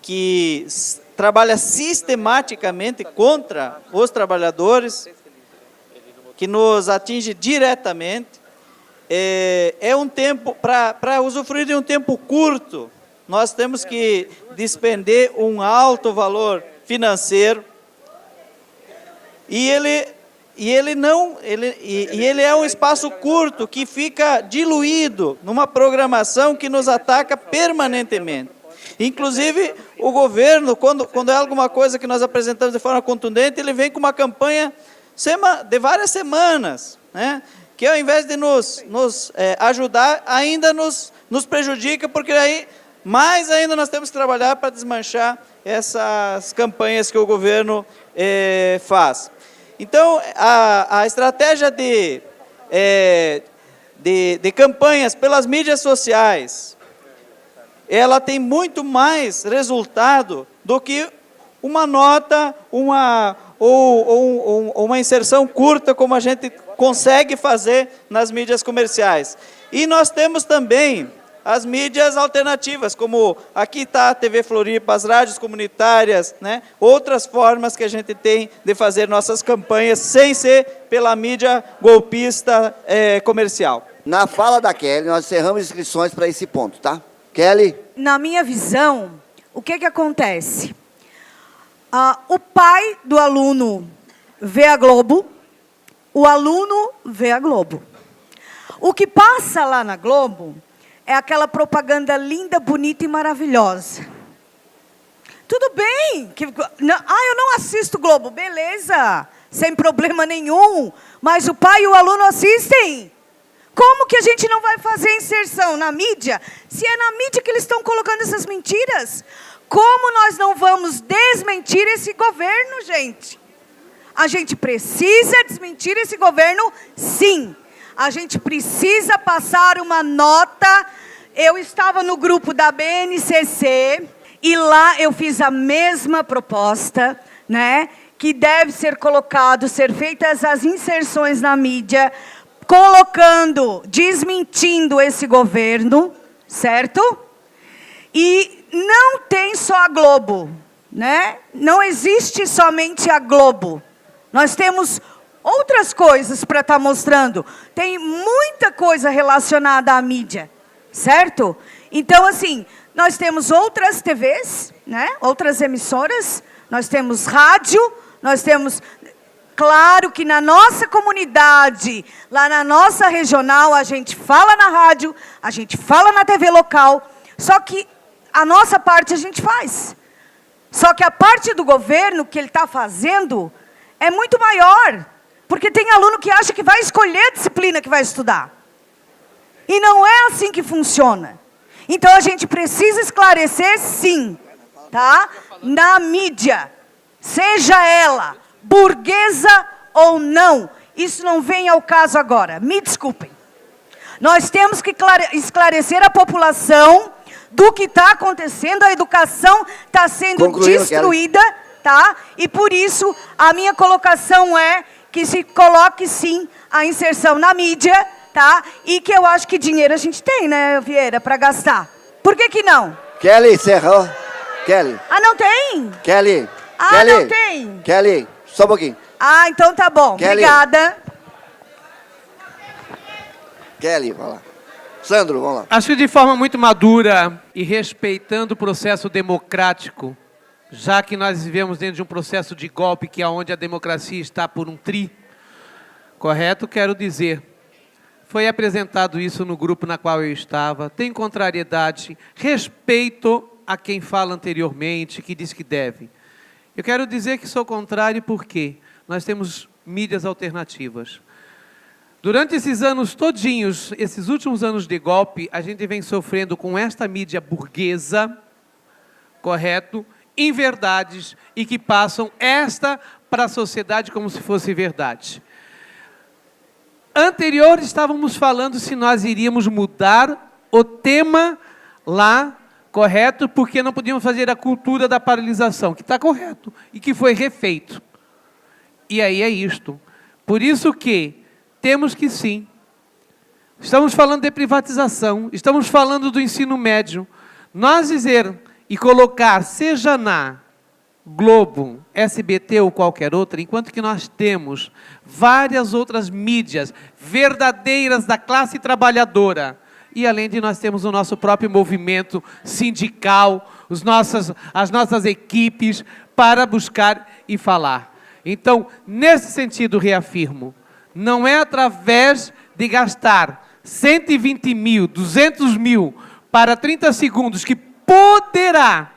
que trabalha sistematicamente contra os trabalhadores, que nos atinge diretamente, é um tempo, para usufruir de um tempo curto, nós temos que despender um alto valor financeiro, e ele é um espaço curto que fica diluído numa programação que nos ataca permanentemente. Inclusive, o governo, quando é alguma coisa que nós apresentamos de forma contundente, ele vem com uma campanha de várias semanas, né? Que ao invés de nos ajudar, ainda nos prejudica, porque aí mais ainda nós temos que trabalhar para desmanchar essas campanhas que o governo faz. Então, a estratégia de campanhas pelas mídias sociais, ela tem muito mais resultado do que uma nota, uma inserção curta, como a gente consegue fazer nas mídias comerciais. E nós temos também as mídias alternativas, como aqui está a TV Floripa, as rádios comunitárias, né? Outras formas que a gente tem de fazer nossas campanhas sem ser pela mídia golpista comercial. Na fala da Kelly, nós encerramos inscrições para esse ponto, tá? Kelly? Na minha visão, o que acontece? O pai do aluno vê a Globo, o aluno vê a Globo. O que passa lá na Globo é aquela propaganda linda, bonita e maravilhosa. Tudo bem. Eu não assisto Globo. Beleza, sem problema nenhum. Mas o pai e o aluno assistem. Como que a gente não vai fazer inserção na mídia, se é na mídia que eles estão colocando essas mentiras? Como nós não vamos desmentir esse governo, gente? A gente precisa desmentir esse governo, sim. A gente precisa passar uma nota. Eu estava no grupo da BNCC e lá eu fiz a mesma proposta, né? Que deve ser ser feitas as inserções na mídia, desmentindo esse governo, certo? E não tem só a Globo, né? Não existe somente a Globo. Nós temos outras coisas para estar mostrando. Tem muita coisa relacionada à mídia, certo? Então, assim, nós temos outras TVs, né? Outras emissoras, nós temos rádio, nós temos... Claro que na nossa comunidade, lá na nossa regional, a gente fala na rádio, a gente fala na TV local, só que a nossa parte a gente faz. Só que a parte do governo que ele está fazendo é muito maior, porque tem aluno que acha que vai escolher a disciplina que vai estudar. E não é assim que funciona. Então a gente precisa esclarecer, sim, tá? Na mídia, seja ela burguesa ou não, isso não vem ao caso agora, me desculpem. Nós temos que esclarecer a população do que está acontecendo, a educação está sendo destruída, tá? E por isso a minha colocação é que se coloque sim a inserção na mídia, tá? E que eu acho que dinheiro a gente tem, né, Vieira, para gastar. Por que não? Kelly, encerrou. Kelly. Ah, não tem? Kelly. Ah, Kelly. não tem? Kelly, só um pouquinho. Ah, então tá bom. Kelly. Obrigada. Kelly, vai lá. Sandro, vamos lá. Acho que de forma muito madura e respeitando o processo democrático, já que nós vivemos dentro de um processo de golpe, que é onde a democracia está por um correto, quero dizer, foi apresentado isso no grupo na qual eu estava, tem contrariedade, respeito a quem fala anteriormente, que diz que deve. Eu quero dizer que sou contrário porque nós temos mídias alternativas. Durante esses anos todinhos, esses últimos anos de golpe, a gente vem sofrendo com esta mídia burguesa, correto, inverdades e que passam esta para a sociedade como se fosse verdade. Anterior, estávamos falando se nós iríamos mudar o tema lá, correto, porque não podíamos fazer a cultura da paralisação, que está correto, e que foi refeito. E aí é isto. Por isso que temos que sim. Estamos falando de privatização, estamos falando do ensino médio. Nós dizer e colocar, seja na Globo, SBT ou qualquer outra, enquanto que nós temos várias outras mídias verdadeiras da classe trabalhadora, e além de nós temos o nosso próprio movimento sindical, as nossas equipes para buscar e falar. Então, nesse sentido, reafirmo, não é através de gastar 120 mil, 200 mil para 30 segundos que poderá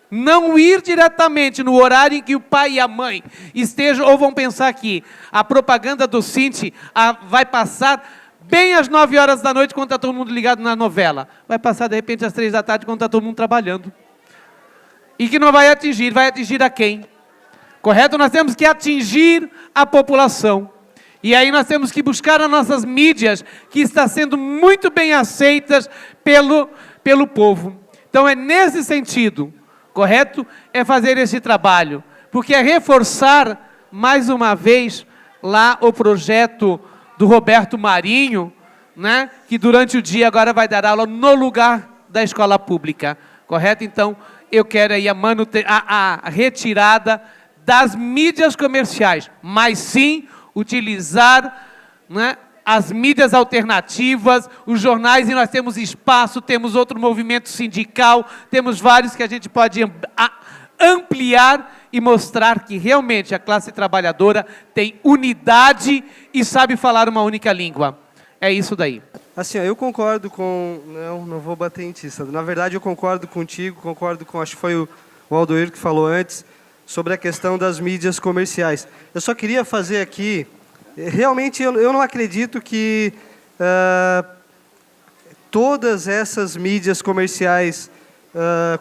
não ir diretamente no horário em que o pai e a mãe estejam, ou vão pensar que a propaganda do Cinti vai passar bem às 9 horas da noite, quando está todo mundo ligado na novela. Vai passar, de repente, às 3 da tarde, quando está todo mundo trabalhando. E que não vai atingir a quem? Correto? Nós temos que atingir a população. E aí nós temos que buscar as nossas mídias, que estão sendo muito bem aceitas pelo povo. Então é nesse sentido, correto? É fazer esse trabalho. Porque é reforçar, mais uma vez, lá o projeto do Roberto Marinho, né? Que durante o dia agora vai dar aula no lugar da escola pública. Correto? Então, eu quero aí a retirada das mídias comerciais, mas sim utilizar, né, as mídias alternativas, os jornais, e nós temos espaço, temos outro movimento sindical, temos vários que a gente pode ampliar e mostrar que realmente a classe trabalhadora tem unidade e sabe falar uma única língua. É isso daí. Assim, eu concordo com... Não vou bater em ti, Sandro. Na verdade, eu concordo contigo, concordo com... Acho que foi o Aldoir que falou antes, sobre a questão das mídias comerciais. Eu só queria fazer aqui... Realmente, eu não acredito que todas essas mídias comerciais,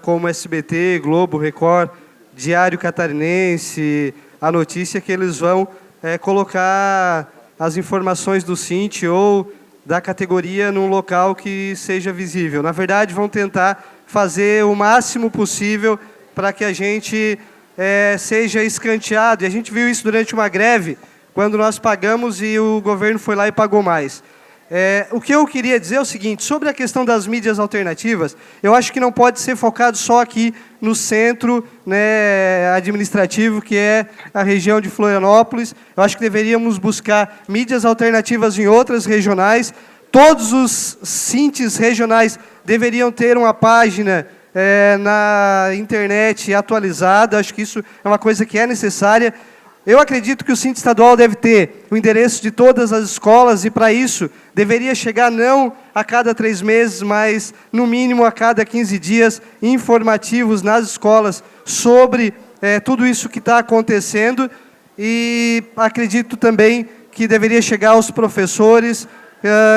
como SBT, Globo, Record, Diário Catarinense, a notícia que eles vão colocar as informações do Sint ou da categoria num local que seja visível. Na verdade, vão tentar fazer o máximo possível para que a gente seja escanteado. E a gente viu isso durante uma greve, quando nós pagamos e o governo foi lá e pagou mais. O que eu queria dizer é o seguinte, sobre a questão das mídias alternativas, eu acho que não pode ser focado só aqui no centro, né, administrativo, que é a região de Florianópolis. Eu acho que deveríamos buscar mídias alternativas em outras regionais. Todos os Sints regionais deveriam ter uma página na internet atualizada. Acho que isso é uma coisa que é necessária. Eu acredito que o Sint estadual deve ter o endereço de todas as escolas e, para isso, deveria chegar não a cada 3 meses, mas, no mínimo, a cada 15 dias, informativos nas escolas sobre tudo isso que está acontecendo. E acredito também que deveria chegar aos professores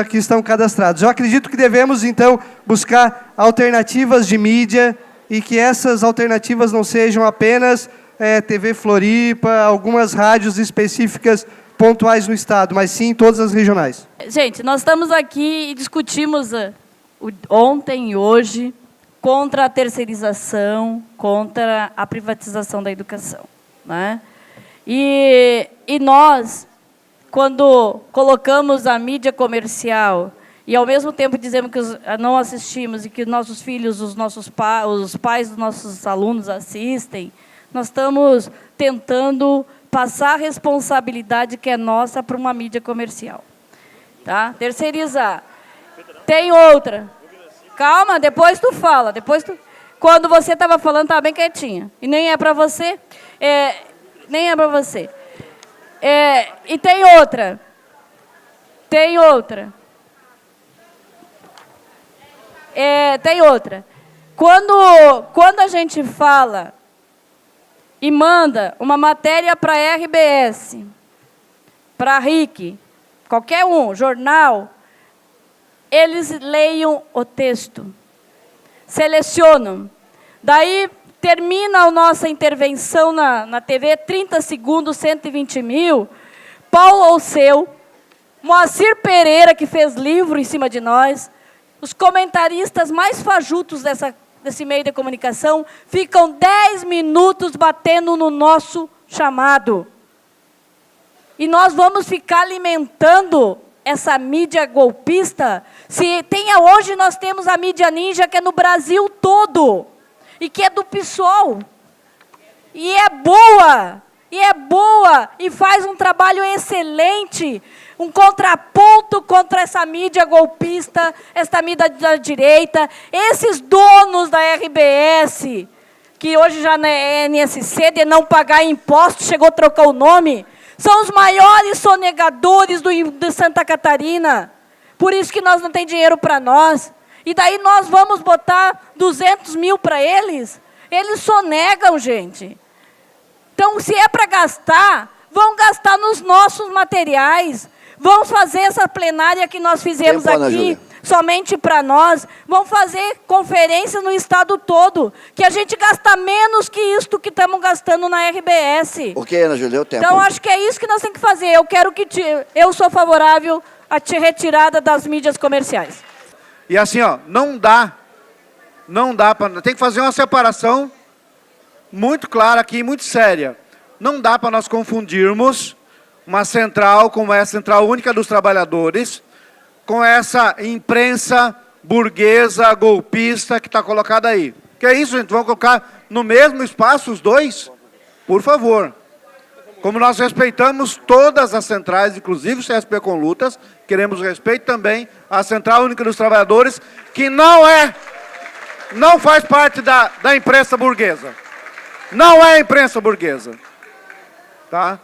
que estão cadastrados. Eu acredito que devemos, então, buscar alternativas de mídia e que essas alternativas não sejam apenas TV Floripa, algumas rádios específicas pontuais no estado, mas sim todas as regionais. Gente, nós estamos aqui e discutimos ontem e hoje contra a terceirização, contra a privatização da educação, né? E nós, quando colocamos a mídia comercial e, ao mesmo tempo, dizemos que não assistimos e que nossos filhos, os pais dos nossos alunos assistem, nós estamos tentando passar a responsabilidade que é nossa para uma mídia comercial. Tá? Terceirizar. Tem outra. Calma, depois tu fala. Quando você estava falando, estava bem quietinha. E nem é para você. Nem é para você. E tem outra. Tem outra. Quando a gente fala e manda uma matéria para a RBS, para a RIC, qualquer jornal, eles leiam o texto, selecionam. Daí termina a nossa intervenção na TV, 30 segundos, 120 mil. Paulo Alceu, Moacir Pereira, que fez livro em cima de nós, os comentaristas mais fajutos desse meio de comunicação, ficam 10 minutos batendo no nosso chamado. E nós vamos ficar alimentando essa mídia golpista? Hoje nós temos a mídia ninja, que é no Brasil todo, e que é do PSOL. E é boa, e faz um trabalho excelente, um contraponto contra essa mídia golpista, essa mídia da direita, esses donos da RBS, que hoje já é NSC, de não pagar impostos, chegou a trocar o nome, são os maiores sonegadores de Santa Catarina. Por isso que nós não tem dinheiro para nós. E daí nós vamos botar 200 mil para eles? Eles sonegam, gente. Então, se é para gastar, vão gastar nos nossos materiais. Vamos fazer essa plenária que nós fizemos aqui, somente para nós. Vamos fazer conferência no estado todo, que a gente gasta menos que isto que estamos gastando na RBS. Ok, Ana Júlia, deu tempo. Então, acho que é isso que nós temos que fazer. Eu sou favorável à retirada das mídias comerciais. E assim, não dá para... Tem que fazer uma separação muito clara aqui, muito séria. Não dá para nós confundirmos uma central como é a Central Única dos Trabalhadores com essa imprensa burguesa, golpista que está colocada aí. Que é isso, gente? Vamos colocar no mesmo espaço os dois? Por favor. Como nós respeitamos todas as centrais, inclusive o CSP com Lutas, queremos respeito também à Central Única dos Trabalhadores, que não faz parte da imprensa burguesa. Não é a imprensa burguesa. Tá?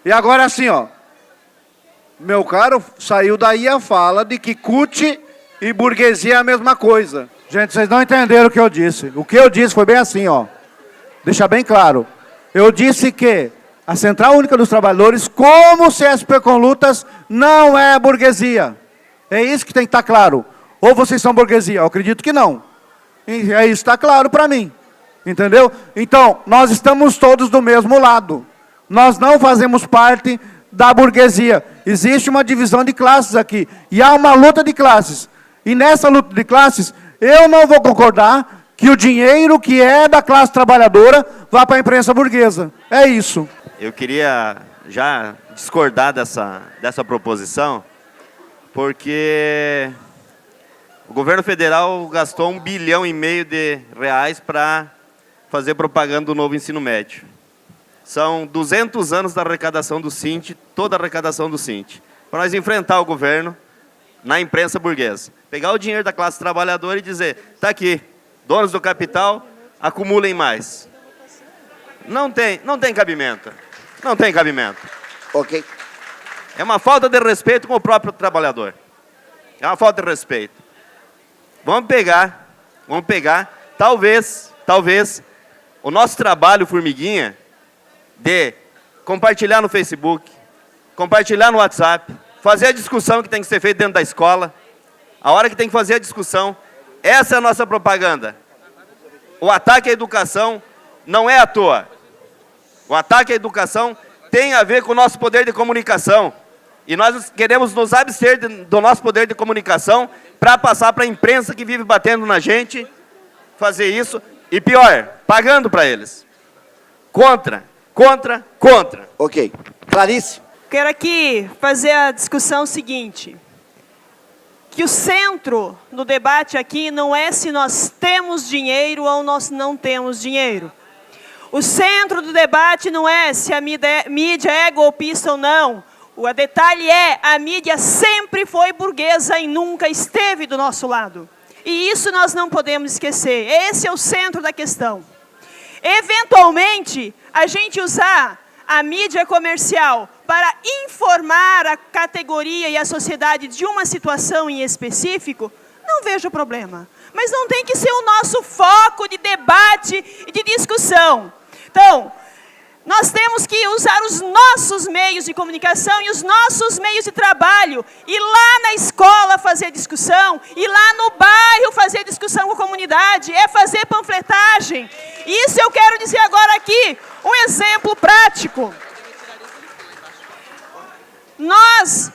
E agora assim, meu caro, saiu daí a fala de que CUT e burguesia é a mesma coisa. Gente, vocês não entenderam o que eu disse. O que eu disse foi bem assim, Deixa bem claro. Eu disse que a Central Única dos Trabalhadores, como o CSP com Lutas, não é burguesia. É isso que tem que estar claro. Ou vocês são burguesia? Eu acredito que não. E isso está claro para mim. Entendeu? Então, nós estamos todos do mesmo lado. Nós não fazemos parte da burguesia. Existe uma divisão de classes aqui. E há uma luta de classes. E nessa luta de classes, eu não vou concordar que o dinheiro que é da classe trabalhadora vá para a imprensa burguesa. É isso. Eu queria já discordar dessa proposição, porque o governo federal gastou R$1,5 bilhão para fazer propaganda do novo ensino médio. São 200 anos da arrecadação do Sint, toda a arrecadação do Sint, para nós enfrentar o governo na imprensa burguesa. Pegar o dinheiro da classe trabalhadora e dizer, está aqui, donos do capital, acumulem mais. Não tem cabimento. Não tem cabimento. Ok. É uma falta de respeito com o próprio trabalhador. É uma falta de respeito. Vamos pegar, talvez, o nosso trabalho, formiguinha, de compartilhar no Facebook, compartilhar no WhatsApp, fazer a discussão que tem que ser feita dentro da escola, a hora que tem que fazer a discussão, essa é a nossa propaganda. O ataque à educação não é à toa. O ataque à educação tem a ver com o nosso poder de comunicação. E nós queremos nos abster do nosso poder de comunicação para passar para a imprensa que vive batendo na gente, fazer isso, e pior, pagando para eles. Contra. Ok. Clarice. Quero aqui fazer a discussão seguinte. Que o centro do debate aqui não é se nós temos dinheiro ou nós não temos dinheiro. O centro do debate não é se a mídia é golpista ou não. O detalhe é, a mídia sempre foi burguesa e nunca esteve do nosso lado. E isso nós não podemos esquecer. Esse é o centro da questão. Eventualmente, a gente usar a mídia comercial para informar a categoria e a sociedade de uma situação em específico, não vejo problema. Mas não tem que ser o nosso foco de debate e de discussão. Então, nós temos que usar os nossos meios de comunicação e os nossos meios de trabalho. Ir lá na escola fazer discussão, ir lá no bairro fazer discussão com a comunidade, é fazer panfletagem. Isso eu quero dizer agora aqui, um exemplo prático. Nós,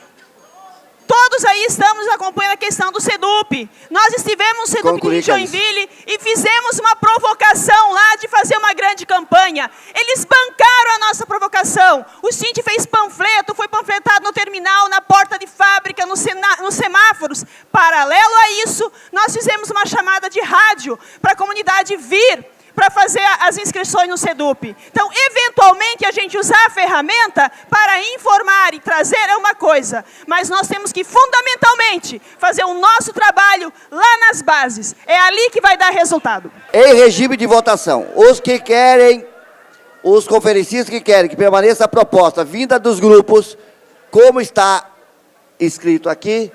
todos aí estamos acompanhando a questão do SEDUP. Nós estivemos no SEDUP de Joinville e fizemos uma provocação lá de fazer uma grande campanha. Eles bancaram a nossa provocação. O Sint fez panfleto, foi panfletado no terminal, na porta de fábrica, nos semáforos. Paralelo a isso, nós fizemos uma chamada de rádio para a comunidade vir para fazer as inscrições no SEDUP. Então, eventualmente, a gente usar a ferramenta para informar e trazer é uma coisa, mas nós temos que, fundamentalmente, fazer o nosso trabalho lá nas bases. É ali que vai dar resultado. Em regime de votação, os que querem, os conferencistas que querem que permaneça a proposta vinda dos grupos, como está escrito aqui,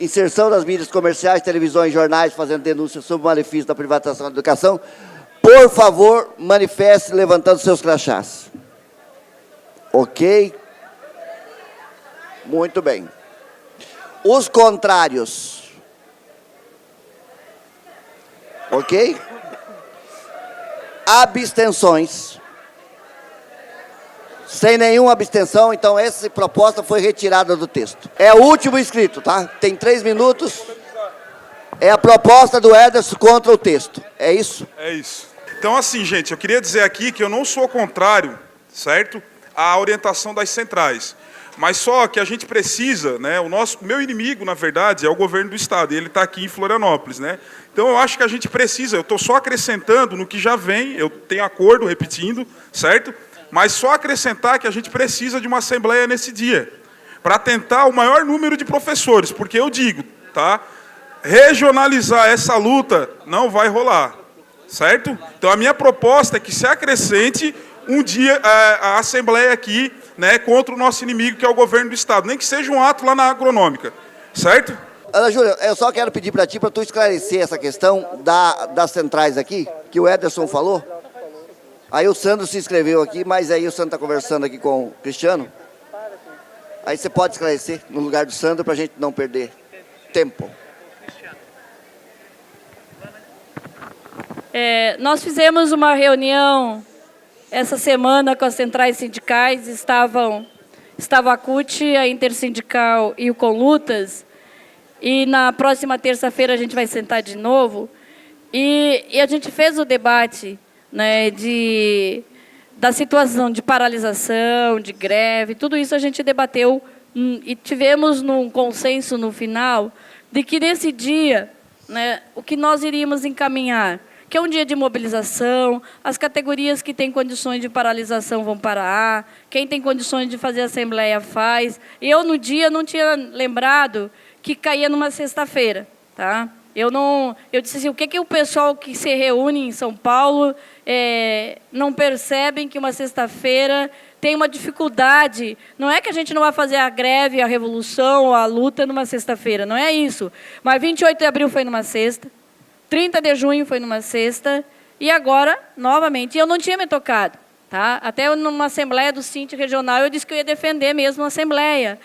inserção das mídias comerciais, televisões, jornais, fazendo denúncias sobre o malefício da privatização da educação, por favor, manifeste levantando seus crachás. Ok? Muito bem. Os contrários. Ok? Abstenções. Sem nenhuma abstenção, então essa proposta foi retirada do texto. É o último inscrito, tá? Tem 3 minutos. É a proposta do Ederson contra o texto. É isso? É isso. Então, assim, gente, eu queria dizer aqui que eu não sou contrário, certo, à orientação das centrais. Mas só que a gente precisa, né, meu inimigo, na verdade, é o governo do Estado, e ele está aqui em Florianópolis, né? Então, eu acho que a gente precisa, eu estou só acrescentando no que já vem, eu tenho acordo, repetindo, certo? Mas só acrescentar que a gente precisa de uma assembleia nesse dia, para tentar o maior número de professores, porque eu digo, tá? Regionalizar essa luta não vai rolar, certo? Então, a minha proposta é que se acrescente um dia a assembleia aqui, né, contra o nosso inimigo, que é o governo do Estado, nem que seja um ato lá na agronômica, certo? Ana Júlia, eu só quero pedir para ti, para tu esclarecer essa questão das centrais aqui, que o Ederson falou. Aí o Sandro se inscreveu aqui, mas aí o Sandro está conversando aqui com o Cristiano. Aí você pode esclarecer no lugar do Sandro para a gente não perder tempo. Nós fizemos uma reunião essa semana com as centrais sindicais, estava a CUT, a Intersindical e o Conlutas, e na próxima terça-feira a gente vai sentar de novo, e a gente fez o debate, né, da situação de paralisação, de greve, tudo isso a gente debateu e tivemos um consenso no final de que nesse dia, né, o que nós iríamos encaminhar, que é um dia de mobilização, as categorias que têm condições de paralisação vão parar, quem tem condições de fazer assembleia faz. Eu, no dia, não tinha lembrado que caía numa sexta-feira, tá? Eu disse assim, o que o pessoal que se reúne em São Paulo não percebem que uma sexta-feira tem uma dificuldade. Não é que a gente não vai fazer a greve, a revolução, a luta numa sexta-feira, não é isso. Mas 28 de abril foi numa sexta, 30 de junho foi numa sexta, e agora, novamente, eu não tinha me tocado. Tá? Até numa assembleia do Cinti regional, eu disse que eu ia defender mesmo a assembleia.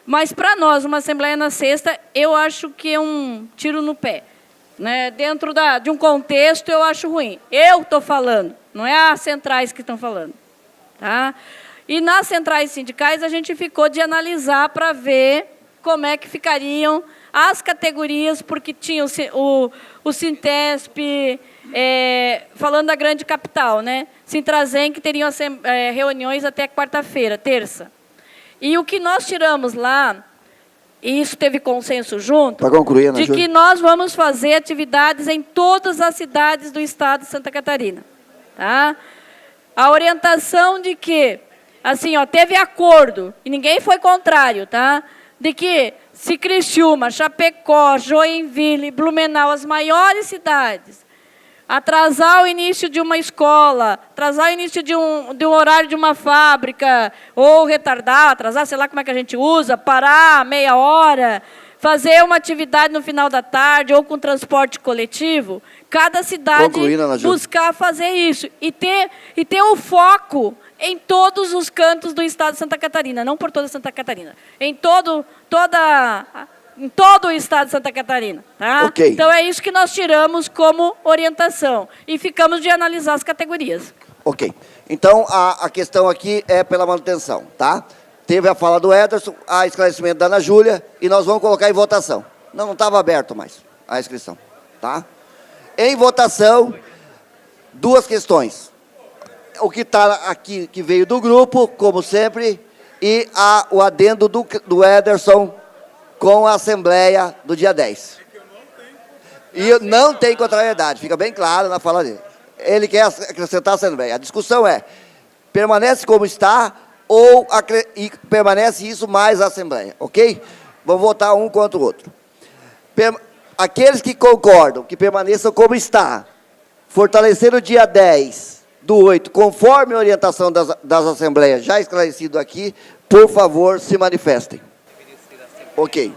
Mas, para nós, uma assembleia na sexta, eu acho que é um tiro no pé. Né? Dentro de um contexto, eu acho ruim. Eu estou falando, não é as centrais que estão falando. Tá? E nas centrais sindicais, a gente ficou de analisar para ver como é que ficariam as categorias, porque tinha o Sintesp, falando da grande capital, né? Sintrazem, que teriam reuniões até quarta-feira, terça. E o que nós tiramos lá, e isso teve consenso junto, para concluir, Ana de Júlia, que nós vamos fazer atividades em todas as cidades do estado de Santa Catarina. Tá? A orientação de que, assim, ó, teve acordo, e ninguém foi contrário, tá? De que se Criciúma, Chapecó, Joinville, Blumenau, as maiores cidades, atrasar o início de uma escola, atrasar o início de um horário de uma fábrica, ou retardar, atrasar, sei lá como é que a gente usa, parar meia hora, fazer uma atividade no final da tarde, ou com transporte coletivo, cada cidade buscar fazer isso. E ter o foco em todos os cantos do estado de Santa Catarina, não por toda Santa Catarina, em todo o estado de Santa Catarina. Tá? Okay. Então, é isso que nós tiramos como orientação. E ficamos de analisar as categorias. Ok. Então, a questão aqui é pela manutenção, tá? Teve a fala do Ederson, a esclarecimento da Ana Júlia, e nós vamos colocar em votação. Não estava aberto mais a inscrição, tá? Em votação, duas questões. O que está aqui, que veio do grupo, como sempre, e o adendo do Ederson com a Assembleia do dia 10. E não tem contrariedade, fica bem claro na fala dele. Ele quer acrescentar a Assembleia. A discussão é, permanece como está ou permanece isso mais a Assembleia, ok? Vamos votar um contra o outro. Aqueles que concordam que permaneçam como está, fortalecer o dia 10 do 8, conforme a orientação das Assembleias já esclarecido aqui, por favor, se manifestem. Ok.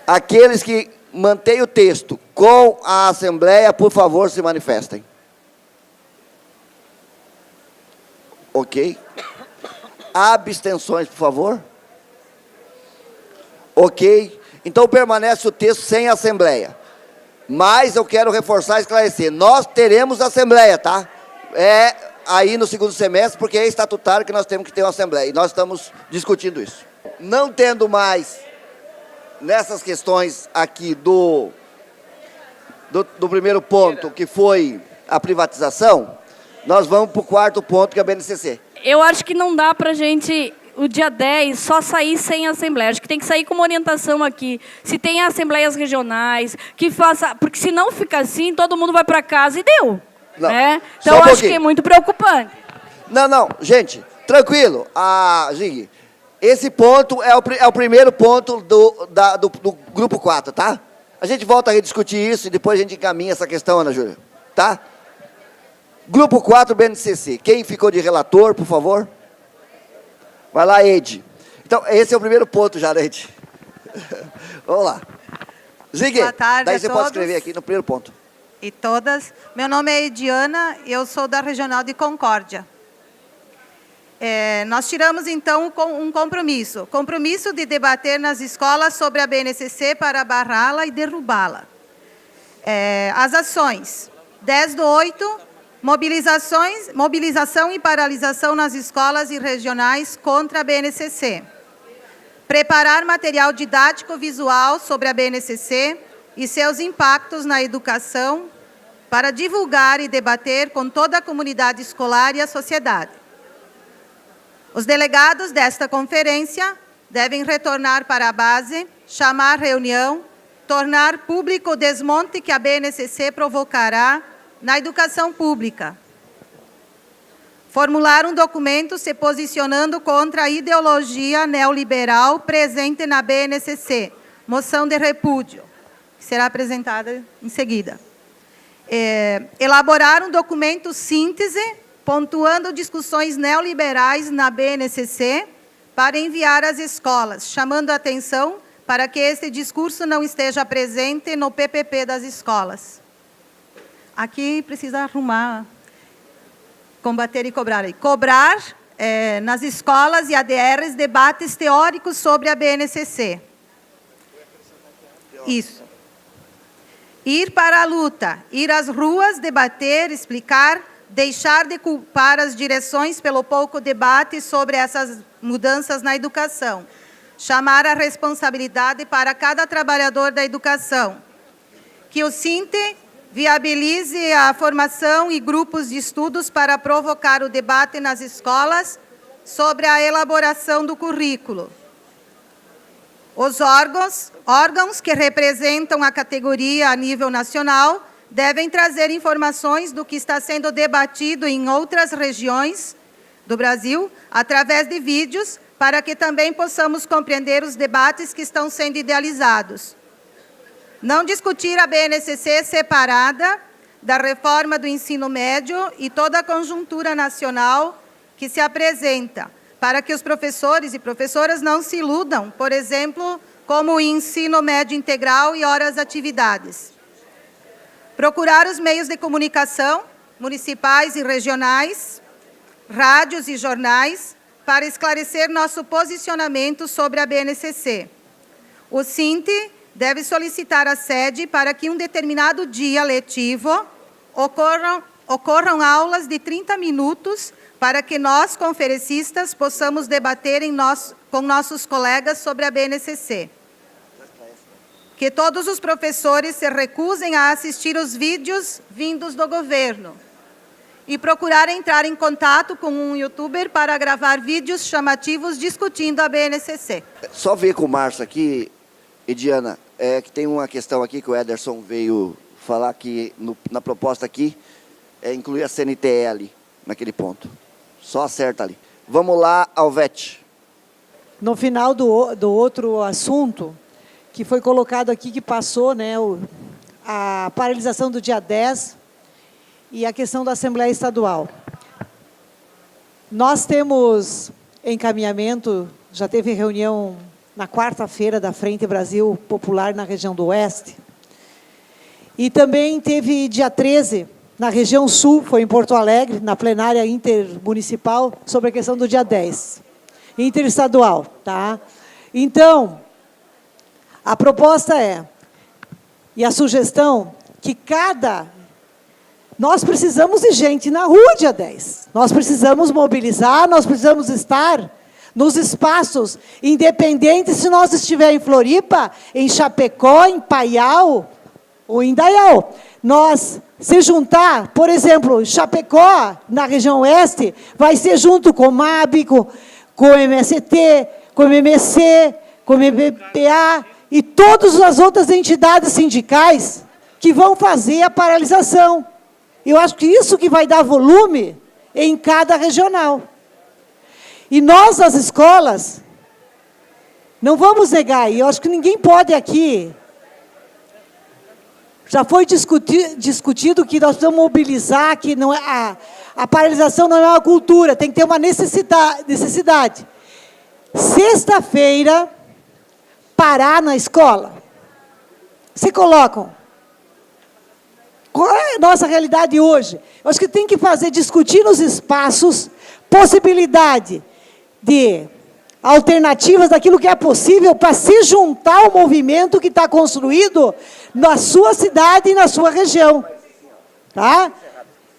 Aqueles que mantêm o texto com a Assembleia, por favor, se manifestem. Ok. Abstenções, por favor. Ok. Então, permanece o texto sem Assembleia. Mas eu quero reforçar e esclarecer. Nós teremos Assembleia, tá? Aí no segundo semestre, porque é estatutário que nós temos que ter uma Assembleia. E nós estamos discutindo isso. Não tendo mais nessas questões aqui do primeiro ponto, que foi a privatização, nós vamos para o quarto ponto, que é a BNCC. Eu acho que não dá para a gente, o dia 10, só sair sem Assembleia. Acho que tem que sair com uma orientação aqui. Se tem assembleias regionais, que faça... Porque se não fica assim, todo mundo vai para casa e deu. Não, né? Então, eu acho que é muito preocupante. Não, gente, tranquilo. Gig, esse ponto é o primeiro ponto do grupo 4, tá? A gente volta a rediscutir isso e depois a gente encaminha essa questão, Ana Júlia. Tá? Grupo 4, BNCC. Quem ficou de relator, por favor? Vai lá, Ed. Então, esse é o primeiro ponto já, né, Ed? Vamos lá. Zig, boa tarde daí a você todos. pode escrever aqui no primeiro ponto. E todas. Meu nome é Ediana, eu sou da Regional de Concórdia. Nós tiramos, então, um compromisso de debater nas escolas sobre a BNCC para barrá-la e derrubá-la. As ações. 10/8, mobilização e paralisação nas escolas e regionais contra a BNCC. Preparar material didático visual sobre a BNCC e seus impactos na educação para divulgar e debater com toda a comunidade escolar e a sociedade. Os delegados desta conferência devem retornar para a base, chamar reunião, tornar público o desmonte que a BNCC provocará na educação pública. Formular um documento se posicionando contra a ideologia neoliberal presente na BNCC, moção de repúdio, que será apresentada em seguida. Elaborar um documento síntese, pontuando discussões neoliberais na BNCC, para enviar às escolas, chamando a atenção para que este discurso não esteja presente no PPP das escolas. Aqui precisa arrumar, combater e cobrar. Cobrar nas escolas e ADRs debates teóricos sobre a BNCC. Isso. Ir para a luta, ir às ruas, debater, explicar, deixar de culpar as direções pelo pouco debate sobre essas mudanças na educação. Chamar a responsabilidade para cada trabalhador da educação. Que o SINTE viabilize a formação e grupos de estudos para provocar o debate nas escolas sobre a elaboração do currículo. Os órgãos que representam a categoria a nível nacional devem trazer informações do que está sendo debatido em outras regiões do Brasil, através de vídeos, para que também possamos compreender os debates que estão sendo idealizados. Não discutir a BNCC separada da reforma do ensino médio e toda a conjuntura nacional que se apresenta, para que os professores e professoras não se iludam, por exemplo, como o ensino médio integral e horas atividades. Procurar os meios de comunicação, municipais e regionais, rádios e jornais, para esclarecer nosso posicionamento sobre a BNCC. O SINTE deve solicitar a sede para que um determinado dia letivo ocorram aulas de 30 minutos para que nós, conferencistas, possamos debater com nossos colegas sobre a BNCC. Que todos os professores se recusem a assistir os vídeos vindos do governo e procurar entrar em contato com um youtuber para gravar vídeos chamativos discutindo a BNCC. Só ver com o Márcio aqui, Ediana, que tem uma questão aqui que o Ederson veio falar que na proposta aqui é incluir a CNTE ali, naquele ponto. Só acerta ali. Vamos lá, Alvete. No final do outro assunto, que foi colocado aqui, que passou, né, a paralisação do dia 10 e a questão da Assembleia Estadual. Nós temos encaminhamento, já teve reunião na quarta-feira da Frente Brasil Popular na região do Oeste. E também teve dia 13, na região Sul, foi em Porto Alegre, na plenária intermunicipal, sobre a questão do dia 10, interestadual. Tá? Então, a proposta e a sugestão, que nós precisamos de gente na rua dia 10. Nós precisamos mobilizar, nós precisamos estar nos espaços, independente se nós estivermos em Floripa, em Chapecó, em Paial ou em Dayal. Nós se juntar, por exemplo, Chapecó, na região oeste, vai ser junto com o MAB, com o MST, com o MMC, com o MBPA e todas as outras entidades sindicais que vão fazer a paralisação. Eu acho que isso que vai dar volume em cada regional. E nós, as escolas, não vamos negar, e eu acho que ninguém pode aqui. Já foi discutido que nós precisamos mobilizar, que não a paralisação não é uma cultura, tem que ter uma necessidade. Sexta-feira, parar na escola. Se colocam. Qual é a nossa realidade hoje? Eu acho que tem que discutir nos espaços, possibilidade de alternativas daquilo que é possível para se juntar ao movimento que está construído na sua cidade e na sua região. Tá?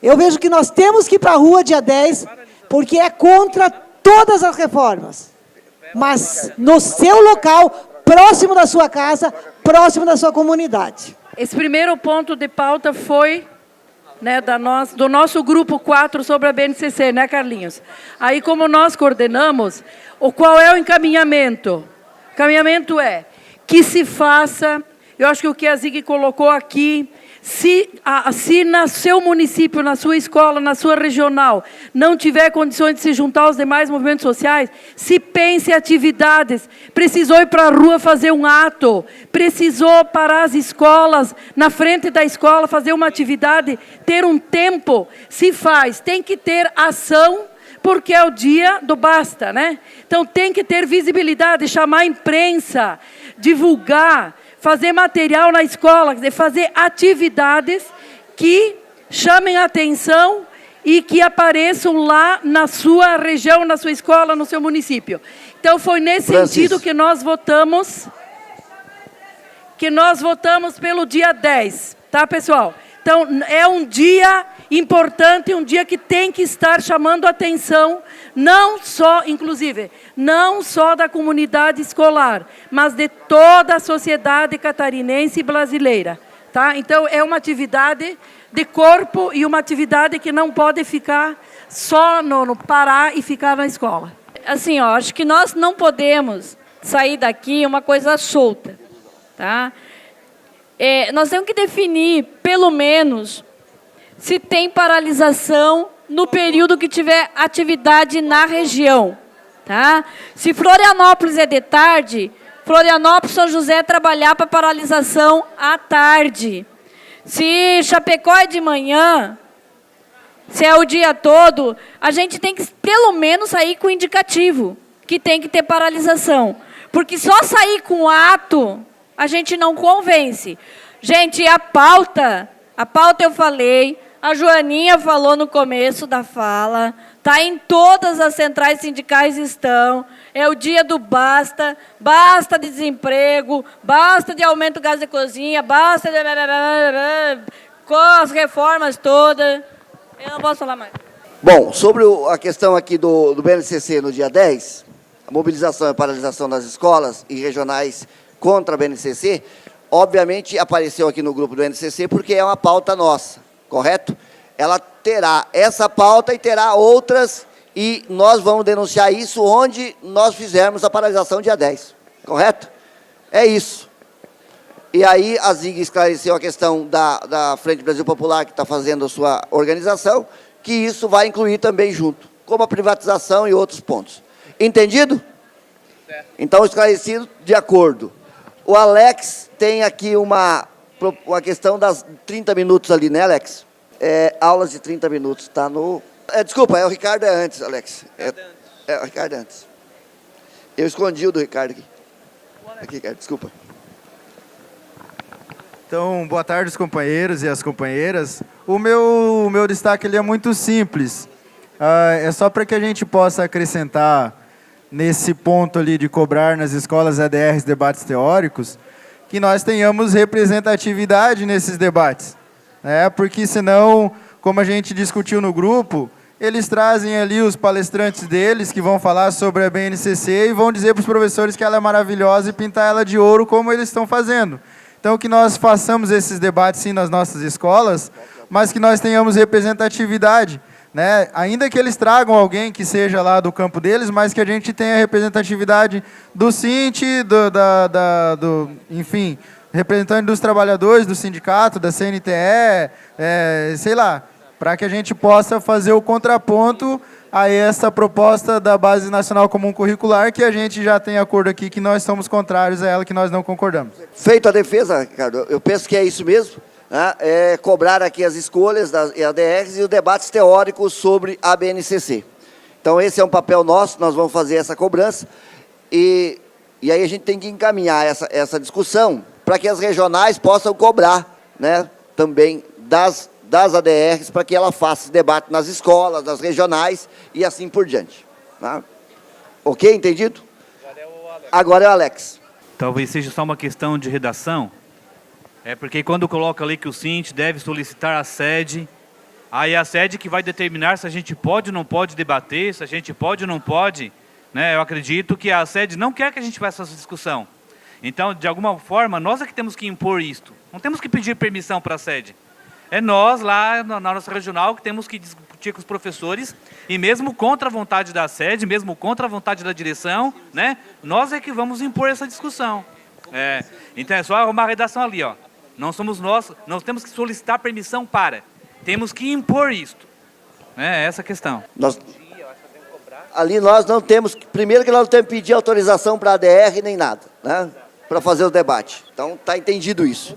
Eu vejo que nós temos que ir para a rua dia 10, porque é contra todas as reformas. Mas no seu local, próximo da sua casa, próximo da sua comunidade. Esse primeiro ponto de pauta foi, né, do nosso grupo 4 sobre a BNCC, né, Carlinhos? Aí, como nós coordenamos, qual é o encaminhamento? O encaminhamento é que se faça, eu acho que o que a Zig colocou aqui, se no seu município, na sua escola, na sua regional, não tiver condições de se juntar aos demais movimentos sociais, se pense em atividades. Precisou ir para a rua fazer um ato, precisou parar as escolas, na frente da escola, fazer uma atividade, ter um tempo, se faz. Tem que ter ação, porque é o dia do basta, né? Então tem que ter visibilidade, chamar a imprensa, divulgar, fazer material na escola, quer dizer, fazer atividades que chamem a atenção e que apareçam lá na sua região, na sua escola, no seu município. Então, foi nesse sentido que nós votamos pelo dia 10, tá, pessoal? Então, é um dia importante, um dia que tem que estar chamando a atenção, não só, inclusive, não só da comunidade escolar, mas de toda a sociedade catarinense e brasileira. Tá? Então, é uma atividade de corpo e uma atividade que não pode ficar só no parar e ficar na escola. Assim, ó, acho que nós não podemos sair daqui uma coisa solta. Tá? Nós temos que definir, pelo menos, se tem paralisação no período que tiver atividade na região. Tá? Se Florianópolis é de tarde, Florianópolis, São José trabalhar para paralisação à tarde. Se Chapecó é de manhã, se é o dia todo, a gente tem que, pelo menos, sair com indicativo, que tem que ter paralisação. Porque só sair com ato, a gente não convence. Gente, a pauta eu falei, a Joaninha falou no começo da fala, tá em todas as centrais sindicais estão, é o dia do basta, basta de desemprego, basta de aumento do gás de cozinha, basta de... com as reformas todas. Eu não posso falar mais. Bom, sobre a questão aqui do BNCC no dia 10, a mobilização e paralisação das escolas e regionais contra a BNCC, obviamente apareceu aqui no grupo do BNCC porque é uma pauta nossa, correto? Ela terá essa pauta e terá outras, e nós vamos denunciar isso onde nós fizermos a paralisação dia 10, correto? É isso. E aí a Zig esclareceu a questão da Frente Brasil Popular, que está fazendo a sua organização, que isso vai incluir também junto, como a privatização e outros pontos. Entendido? Então, esclarecido, de acordo. O Alex tem aqui uma questão das 30 minutos ali, né, Alex? Aulas de 30 minutos, está no... desculpa, o Ricardo é antes, Alex. O Ricardo é antes. Eu escondi o do Ricardo aqui. Aqui, Ricardo, desculpa. Então, boa tarde, os companheiros e as companheiras. O meu destaque ele é muito simples. É só para que a gente possa acrescentar nesse ponto ali de cobrar nas escolas ADRs debates teóricos, que nós tenhamos representatividade nesses debates. Porque senão, como a gente discutiu no grupo, eles trazem ali os palestrantes deles que vão falar sobre a BNCC e vão dizer para os professores que ela é maravilhosa e pintar ela de ouro como eles estão fazendo. Então, que nós façamos esses debates, sim, nas nossas escolas, mas que nós tenhamos representatividade, né? Ainda que eles tragam alguém que seja lá do campo deles, mas que a gente tenha representatividade do Sint, enfim, representante dos trabalhadores, do sindicato, da CNTE, sei lá, para que a gente possa fazer o contraponto a essa proposta da Base Nacional Comum Curricular, que a gente já tem acordo aqui que nós somos contrários a ela, que nós não concordamos. Feito a defesa, Ricardo, eu penso que é isso mesmo, né? Cobrar aqui as escolhas das ADRs e os debates teóricos sobre a BNCC. Então, esse é um papel nosso, nós vamos fazer essa cobrança, e aí a gente tem que encaminhar essa discussão para que as regionais possam cobrar, né, também das ADRs, para que ela faça esse debate nas escolas, nas regionais e assim por diante. Tá? Ok? Entendido? Agora é o Alex. Talvez seja só uma questão de redação. É porque quando coloca ali que o Sint deve solicitar a sede, aí é a sede que vai determinar se a gente pode ou não pode debater, se a gente pode ou não pode, né? Eu acredito que a sede não quer que a gente faça essa discussão. Então, de alguma forma, nós é que temos que impor isto. Não temos que pedir permissão para a sede. É nós, lá na nossa regional, que temos que discutir com os professores, e mesmo contra a vontade da sede, mesmo contra a vontade da direção, né? Nós é que vamos impor essa discussão. Então, é só uma redação ali, ó. Não somos nós temos que solicitar permissão para. Temos que impor isto. É essa a questão. Ali nós não temos, primeiro que nós não temos que pedir autorização para a ADR nem nada, né? Para fazer o debate. Então, está entendido isso.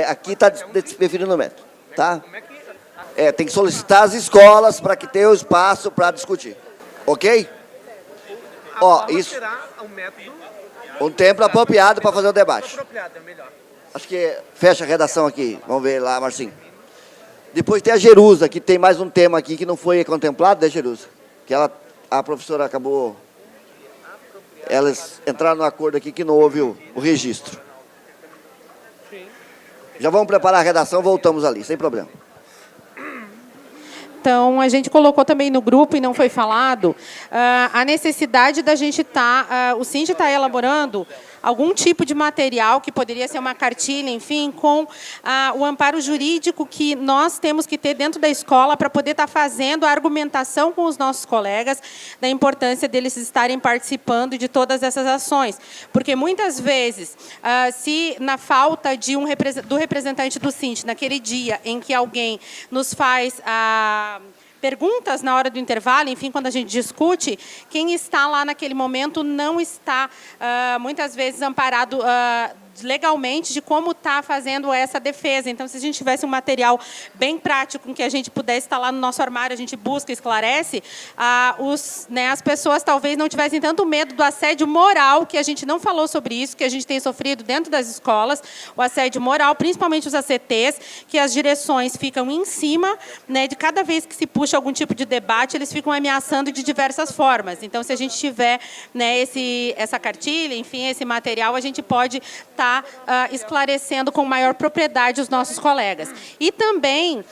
Aqui está definindo o método, tá? Tem que solicitar as escolas para que tenha o espaço para discutir. Ok? Isso. Um tempo apropriado para fazer o debate. Acho que fecha a redação aqui. Vamos ver lá, Marcinho. Depois tem a Jerusa, que tem mais um tema aqui que não foi contemplado, né, Jerusa? Que a professora acabou... Elas entraram no acordo aqui que não houve o registro. Já vamos preparar a redação, voltamos ali, sem problema. Então, a gente colocou também no grupo, e não foi falado, a necessidade da gente o Sint está elaborando algum tipo de material, que poderia ser uma cartilha, enfim, com o amparo jurídico que nós temos que ter dentro da escola para poder estar fazendo a argumentação com os nossos colegas da importância deles estarem participando de todas essas ações. Porque, muitas vezes, se na falta do representante do Sint, naquele dia em que alguém nos faz perguntas na hora do intervalo, enfim, quando a gente discute, quem está lá naquele momento não está, muitas vezes, amparado legalmente de como está fazendo essa defesa. Então, se a gente tivesse um material bem prático, em que a gente pudesse estar lá no nosso armário, a gente busca, esclarece, as pessoas talvez não tivessem tanto medo do assédio moral, que a gente não falou sobre isso, que a gente tem sofrido dentro das escolas, o assédio moral, principalmente os ACTs, que as direções ficam em cima, né, de cada vez que se puxa algum tipo de debate, eles ficam ameaçando de diversas formas. Então, se a gente tiver, né, essa cartilha, enfim, esse material, a gente pode estar esclarecendo com maior propriedade os nossos colegas. E também,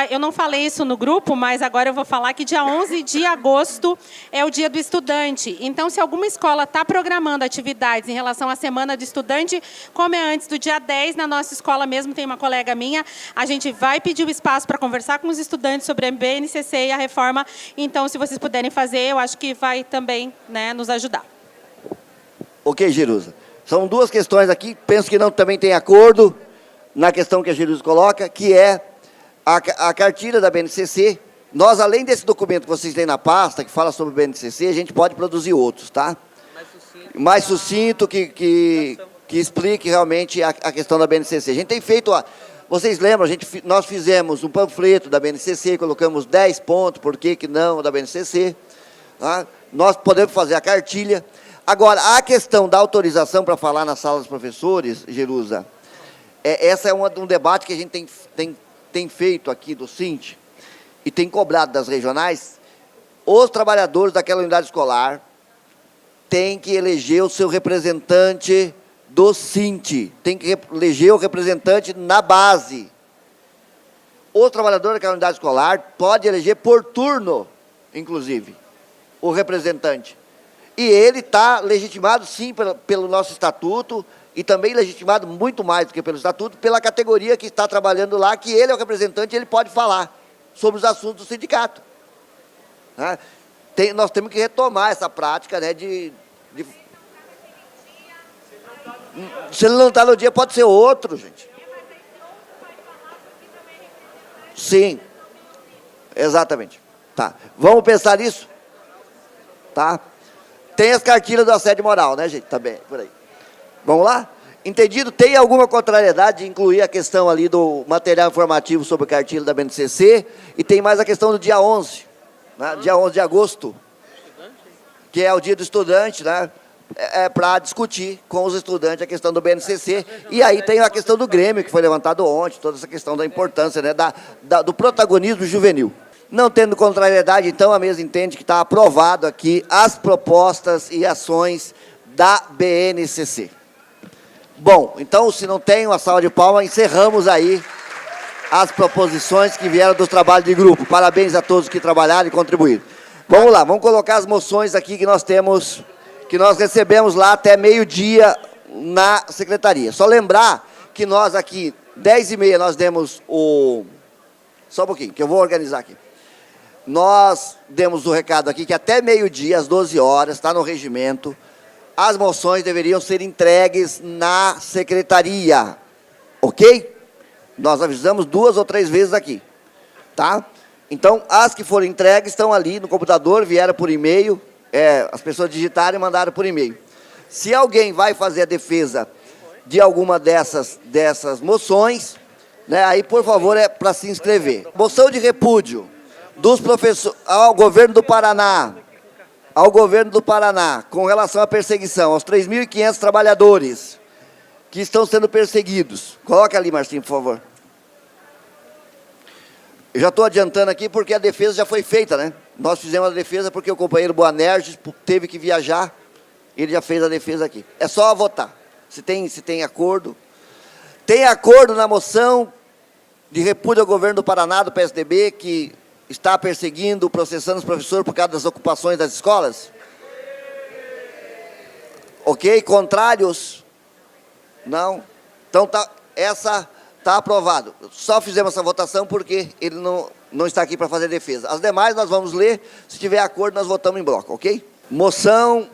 eu não falei isso no grupo, mas agora eu vou falar que dia 11 de agosto é o Dia do Estudante. Então, se alguma escola está programando atividades em relação à Semana do Estudante, como é antes do dia 10, na nossa escola mesmo, tem uma colega minha, a gente vai pedir o espaço para conversar com os estudantes sobre a BNCC e a reforma. Então, se vocês puderem fazer, eu acho que vai também, né, nos ajudar. Ok, Jerusa. São duas questões aqui, penso que também tem acordo na questão que a Jerusa coloca, que é a cartilha da BNCC. Nós, além desse documento que vocês têm na pasta, que fala sobre o BNCC, a gente pode produzir outros, tá? Mais sucinto, que explique realmente a questão da BNCC. A gente tem feito, vocês lembram, nós fizemos um panfleto da BNCC, colocamos 10 pontos, por que não da BNCC. Tá? Nós podemos fazer a cartilha. Agora, a questão da autorização para falar na sala dos professores, Jerusa, essa é um debate que a gente tem feito aqui do Sint e tem cobrado das regionais. Os trabalhadores daquela unidade escolar têm que eleger o seu representante do Sint, tem que eleger o representante na base. O trabalhador daquela unidade escolar pode eleger por turno, inclusive, o representante. E ele está legitimado, sim, pelo nosso estatuto, e também legitimado muito mais do que pelo estatuto, pela categoria que está trabalhando lá, que ele é o representante, ele pode falar sobre os assuntos do sindicato. Né? Nós temos que retomar essa prática, né, se ele não está no dia, pode ser outro, gente. Sim, exatamente. Tá. Vamos pensar nisso? Tá? Tem as cartilhas do assédio moral, né, gente? Tá bem, por aí. Vamos lá? Entendido? Tem alguma contrariedade de incluir a questão ali do material informativo sobre a cartilha da BNCC? E tem mais a questão do dia 11, né? Dia 11 de agosto, que é o dia do estudante, né? Para discutir com os estudantes a questão do BNCC. E aí tem a questão do Grêmio, que foi levantado ontem, toda essa questão da importância, né? Do protagonismo juvenil. Não tendo contrariedade, então, a mesa entende que está aprovado aqui as propostas e ações da BNCC. Bom, então, se não tem uma salva de palmas, encerramos aí as proposições que vieram do trabalho de grupo. Parabéns a todos que trabalharam e contribuíram. Vamos lá, vamos colocar as moções aqui que nós temos, que nós recebemos lá até meio-dia na secretaria. Só lembrar que nós aqui, 10h30, nós demos o... Só um pouquinho, que eu vou organizar aqui. Nós demos o recado aqui que até meio-dia, às 12 horas, está no regimento, as moções deveriam ser entregues na secretaria, ok? Nós avisamos 2 ou 3 vezes aqui, tá? Então, as que foram entregues estão ali no computador, vieram por e-mail, as pessoas digitaram e mandaram por e-mail. Se alguém vai fazer a defesa de alguma dessas moções, né, aí, por favor, é para se inscrever. Moção de repúdio dos professores ao governo do Paraná, com relação à perseguição aos 3.500 trabalhadores que estão sendo perseguidos. Coloca ali, Marcinho, por favor. Eu já estou adiantando aqui porque a defesa já foi feita, né? Nós fizemos a defesa porque o companheiro Boanerges teve que viajar, ele já fez a defesa aqui. É só votar. Se tem acordo. Tem acordo na moção de repúdio ao governo do Paraná, do PSDB, que está perseguindo, processando os professores por causa das ocupações das escolas? Ok? Contrários? Não? Então, essa está aprovado. Só fizemos essa votação porque ele não está aqui para fazer defesa. As demais nós vamos ler, se tiver acordo nós votamos em bloco, ok? Moção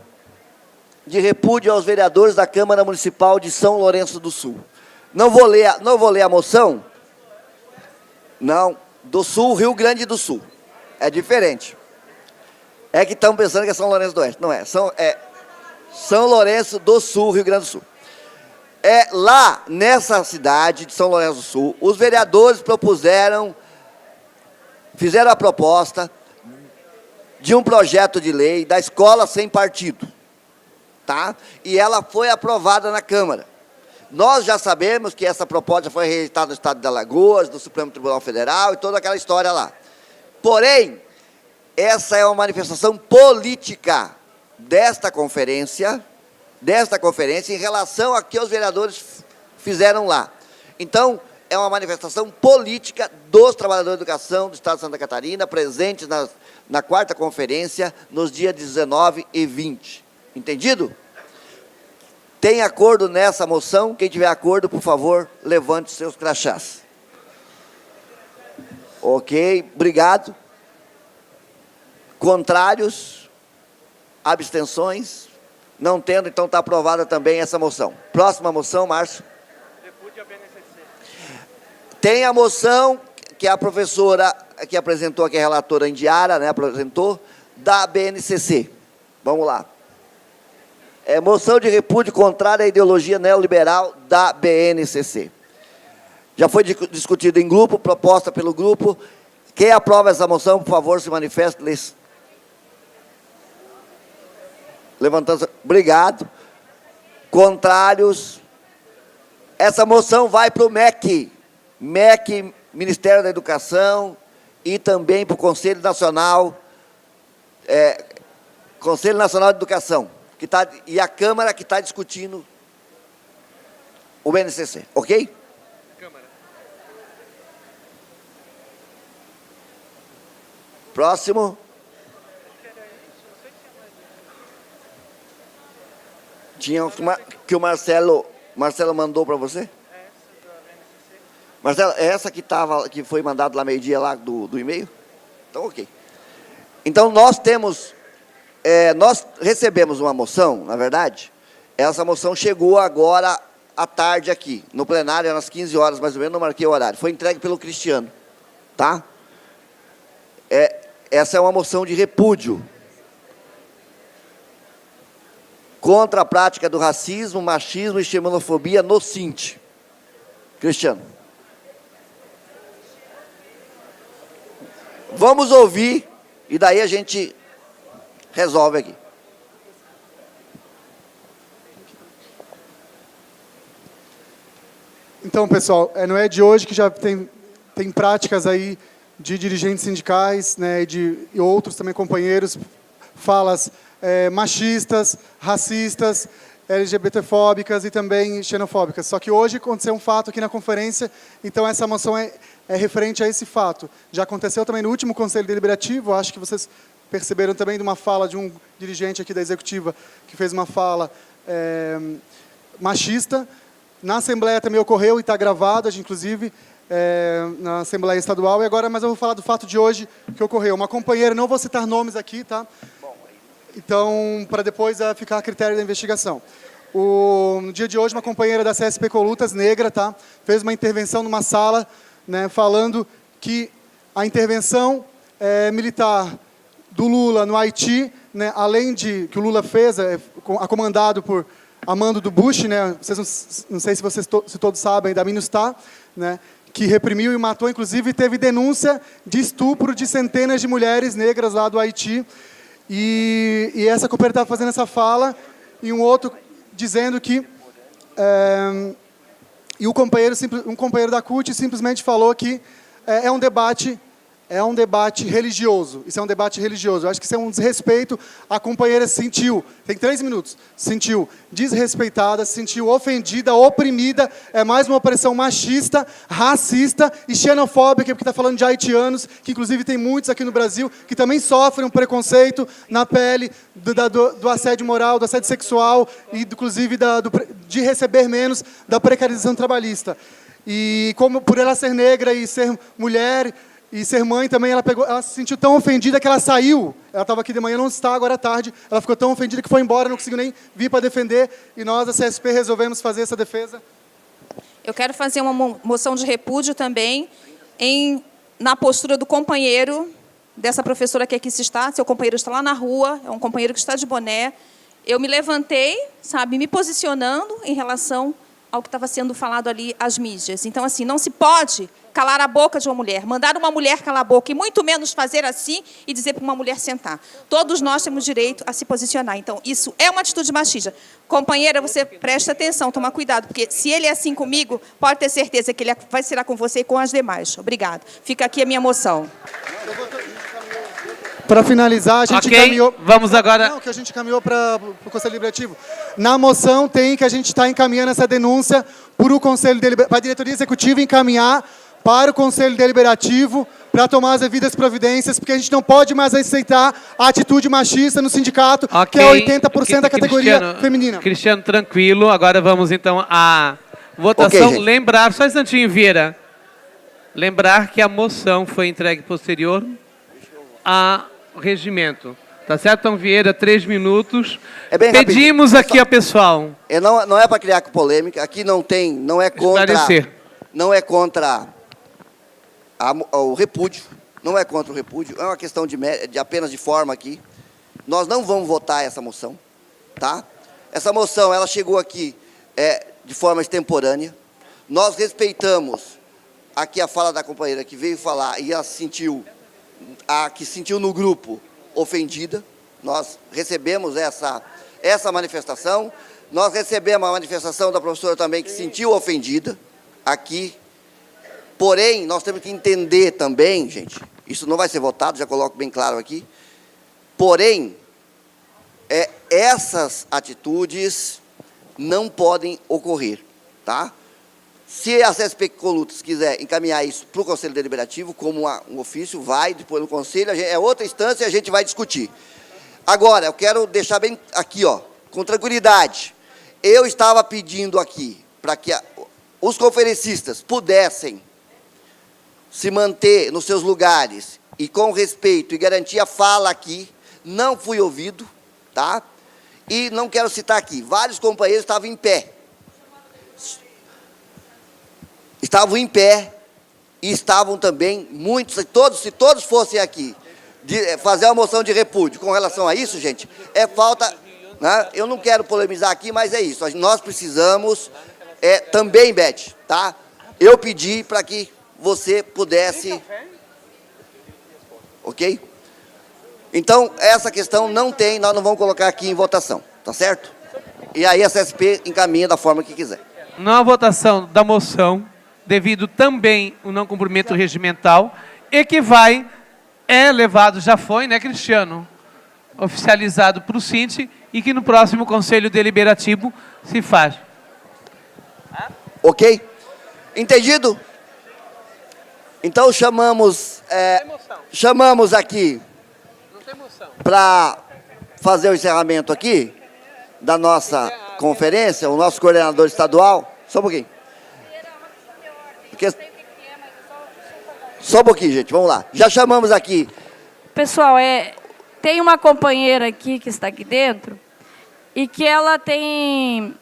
de repúdio aos vereadores da Câmara Municipal de São Lourenço do Sul. Não vou ler a moção? Não. Do Sul, Rio Grande do Sul. É diferente. É que estão pensando que é São Lourenço do Oeste. Não é. São Lourenço do Sul, Rio Grande do Sul. Lá, nessa cidade de São Lourenço do Sul, os vereadores fizeram a proposta de um projeto de lei da escola sem partido. Tá? E ela foi aprovada na Câmara. Nós já sabemos que essa proposta foi rejeitada no Estado de Alagoas, do Supremo Tribunal Federal e toda aquela história lá. Porém, essa é uma manifestação política desta conferência em relação a que os vereadores fizeram lá. Então, é uma manifestação política dos trabalhadores de educação do Estado de Santa Catarina, presentes na 4ª conferência, nos dias 19 e 20. Entendido? Tem acordo nessa moção? Quem tiver acordo, por favor, levante seus crachás. Ok, obrigado. Contrários? Abstenções? Não tendo, então está aprovada também essa moção. Próxima moção, Márcio. Tem a moção que a professora que apresentou aqui, a relatora Indiara, né, apresentou, da BNCC. Vamos lá. Moção de repúdio contrária à ideologia neoliberal da BNCC. Já foi discutido em grupo, proposta pelo grupo. Quem aprova essa moção, por favor, se manifeste. Levantando. Obrigado. Contrários. Essa moção vai para o MEC, Ministério da Educação, e também para o Conselho Nacional de Educação. E a Câmara que está discutindo o BNCC, ok? Câmara. Próximo. Tinha que o Marcelo mandou para você? Marcelo, é essa que foi mandado lá meio-dia lá do e-mail? Então, ok. Então, nós recebemos uma moção, na verdade, essa moção chegou agora à tarde aqui, no plenário, às 15 horas mais ou menos, não marquei o horário, foi entregue pelo Cristiano, tá? Essa é uma moção de repúdio contra a prática do racismo, machismo e xenofobia no SINT. Cristiano. Vamos ouvir, e daí a gente resolve aqui. Então, pessoal, não é de hoje que já tem práticas aí de dirigentes sindicais, né, e outros também companheiros, falas machistas, racistas, LGBTfóbicas e também xenofóbicas. Só que hoje aconteceu um fato aqui na conferência, então essa moção é referente a esse fato. Já aconteceu também no último Conselho Deliberativo, acho que vocês perceberam também de uma fala de um dirigente aqui da Executiva, que fez uma fala machista. Na Assembleia também ocorreu, e está gravado, inclusive, na Assembleia Estadual. E agora, mas eu vou falar do fato de hoje que ocorreu. Uma companheira, não vou citar nomes aqui, tá? Então, para depois ficar a critério da investigação. No dia de hoje, uma companheira da CSP Colutas, negra, tá? Fez uma intervenção numa sala, né, falando que a intervenção militar do Lula no Haiti, né, além de que o Lula fez, acomandado por a mando do Bush, né, não sei se vocês se todos sabem, da MINUSTAH, né, que reprimiu e matou, inclusive teve denúncia de estupro de centenas de mulheres negras lá do Haiti. E essa companheira estava fazendo essa fala, e um outro dizendo que... e um companheiro da CUT simplesmente falou que é um debate religioso. Isso é um debate religioso. Eu acho que isso é um desrespeito. A companheira se sentiu, tem 3 minutos, se sentiu desrespeitada, se sentiu ofendida, oprimida. É mais uma opressão machista, racista e xenofóbica, porque está falando de haitianos, que inclusive tem muitos aqui no Brasil, que também sofrem um preconceito na pele do assédio moral, do assédio sexual e, inclusive, de receber menos da precarização trabalhista. E como por ela ser negra e ser mulher... E ser mãe também, ela se sentiu tão ofendida que ela saiu. Ela estava aqui de manhã, não está agora à tarde. Ela ficou tão ofendida que foi embora, não conseguiu nem vir para defender. E nós, a CSP, resolvemos fazer essa defesa. Eu quero fazer uma moção de repúdio também na postura do companheiro, dessa professora que aqui se está. Seu companheiro está lá na rua, é um companheiro que está de boné. Eu me levantei, sabe, me posicionando em relação ao que estava sendo falado ali às mídias. Então, assim, não se pode calar a boca de uma mulher, mandar uma mulher calar a boca, e muito menos fazer assim e dizer para uma mulher sentar. Todos nós temos direito a se posicionar. Então, isso é uma atitude machista. Companheira, você presta atenção, toma cuidado, porque se ele é assim comigo, pode ter certeza que ele vai ser com você e com as demais. Obrigado. Fica aqui a minha moção. Para finalizar, a gente caminhou... Vamos agora... Não, que a gente caminhou para o Conselho Deliberativo. Na moção tem que a gente está encaminhando essa denúncia para o Conselho Deliberativo, para a diretoria executiva encaminhar para o Conselho Deliberativo para tomar as devidas providências, porque a gente não pode mais aceitar a atitude machista no sindicato, que é 80% da categoria feminina. Cristiano, tranquilo. Agora vamos, então, à votação. Okay, lembrar, só um instantinho, Vieira. Lembrar que a moção foi entregue posterior ao regimento. Tá certo, então, Vieira, 3 minutos. Pedimos rapidinho. Aqui ao pessoal. Não é para criar polêmica, aqui não é contra... Esclarecer. Não é contra... o repúdio, não é contra o repúdio, é uma questão apenas de forma aqui. Nós não vamos votar essa moção, tá? Essa moção, ela chegou aqui de forma extemporânea. Nós respeitamos aqui a fala da companheira que veio falar e ela que sentiu no grupo ofendida. Nós recebemos essa manifestação. Nós recebemos a manifestação da professora também que se sentiu ofendida aqui. Porém, nós temos que entender também, gente, isso não vai ser votado, já coloco bem claro aqui, porém, essas atitudes não podem ocorrer, tá? Se a CSP Colutas quiser encaminhar isso para o Conselho Deliberativo, como um ofício, vai depois no Conselho, é outra instância e a gente vai discutir. Agora, eu quero deixar bem aqui, ó, com tranquilidade, eu estava pedindo aqui para que os conferencistas pudessem se manter nos seus lugares e com respeito e garantir a fala aqui, não fui ouvido, tá? E não quero citar aqui, vários companheiros estavam em pé. Estavam em pé e estavam também muitos, se todos fossem aqui, fazer uma moção de repúdio com relação a isso, gente, é falta, né? Eu não quero polemizar aqui, mas é isso, nós precisamos também, Beth, tá? Eu pedi para que você pudesse... Ok? Então, essa questão nós não vamos colocar aqui em votação, tá certo? E aí a CSP encaminha da forma que quiser. Na votação da moção, devido também ao não cumprimento regimental, e que é levado, já foi, né, Cristiano? Oficializado para o Sinte e que no próximo Conselho Deliberativo se faz. Ok? Entendido? Então chamamos aqui para fazer o encerramento aqui da nossa conferência, o nosso coordenador estadual. Só um pouquinho. Só um pouquinho, gente, vamos lá. Já chamamos aqui. Pessoal, tem uma companheira aqui que está aqui dentro e que ela tem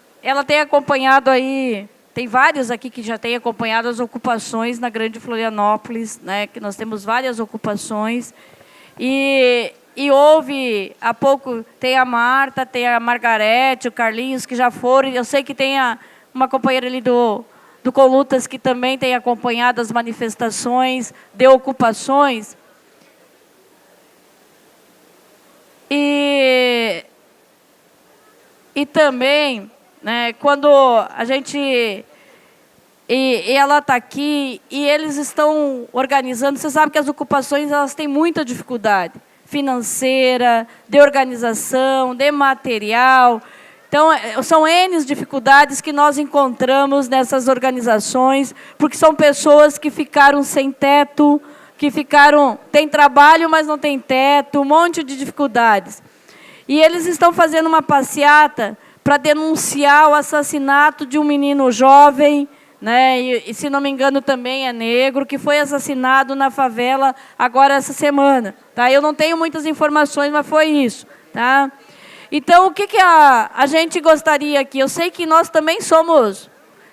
acompanhado aí, tem vários aqui que já têm acompanhado as ocupações na Grande Florianópolis, né, que nós temos várias ocupações. E houve, há pouco, tem a Marta, tem a Margarete, o Carlinhos, que já foram. Eu sei que tem uma companheira ali do Colutas que também tem acompanhado as manifestações de ocupações. E também, né, quando a gente... E ela está aqui e eles estão organizando. Você sabe que as ocupações elas têm muita dificuldade financeira, de organização, de material. Então, são N dificuldades que nós encontramos nessas organizações, porque são pessoas que ficaram sem teto, tem trabalho, mas não tem teto, um monte de dificuldades. E eles estão fazendo uma passeata para denunciar o assassinato de um menino jovem, né, e, se não me engano, também é negro, que foi assassinado na favela agora essa semana. Tá? Eu não tenho muitas informações, mas foi isso. Tá? Então, o que a gente gostaria aqui? Eu sei que nós também somos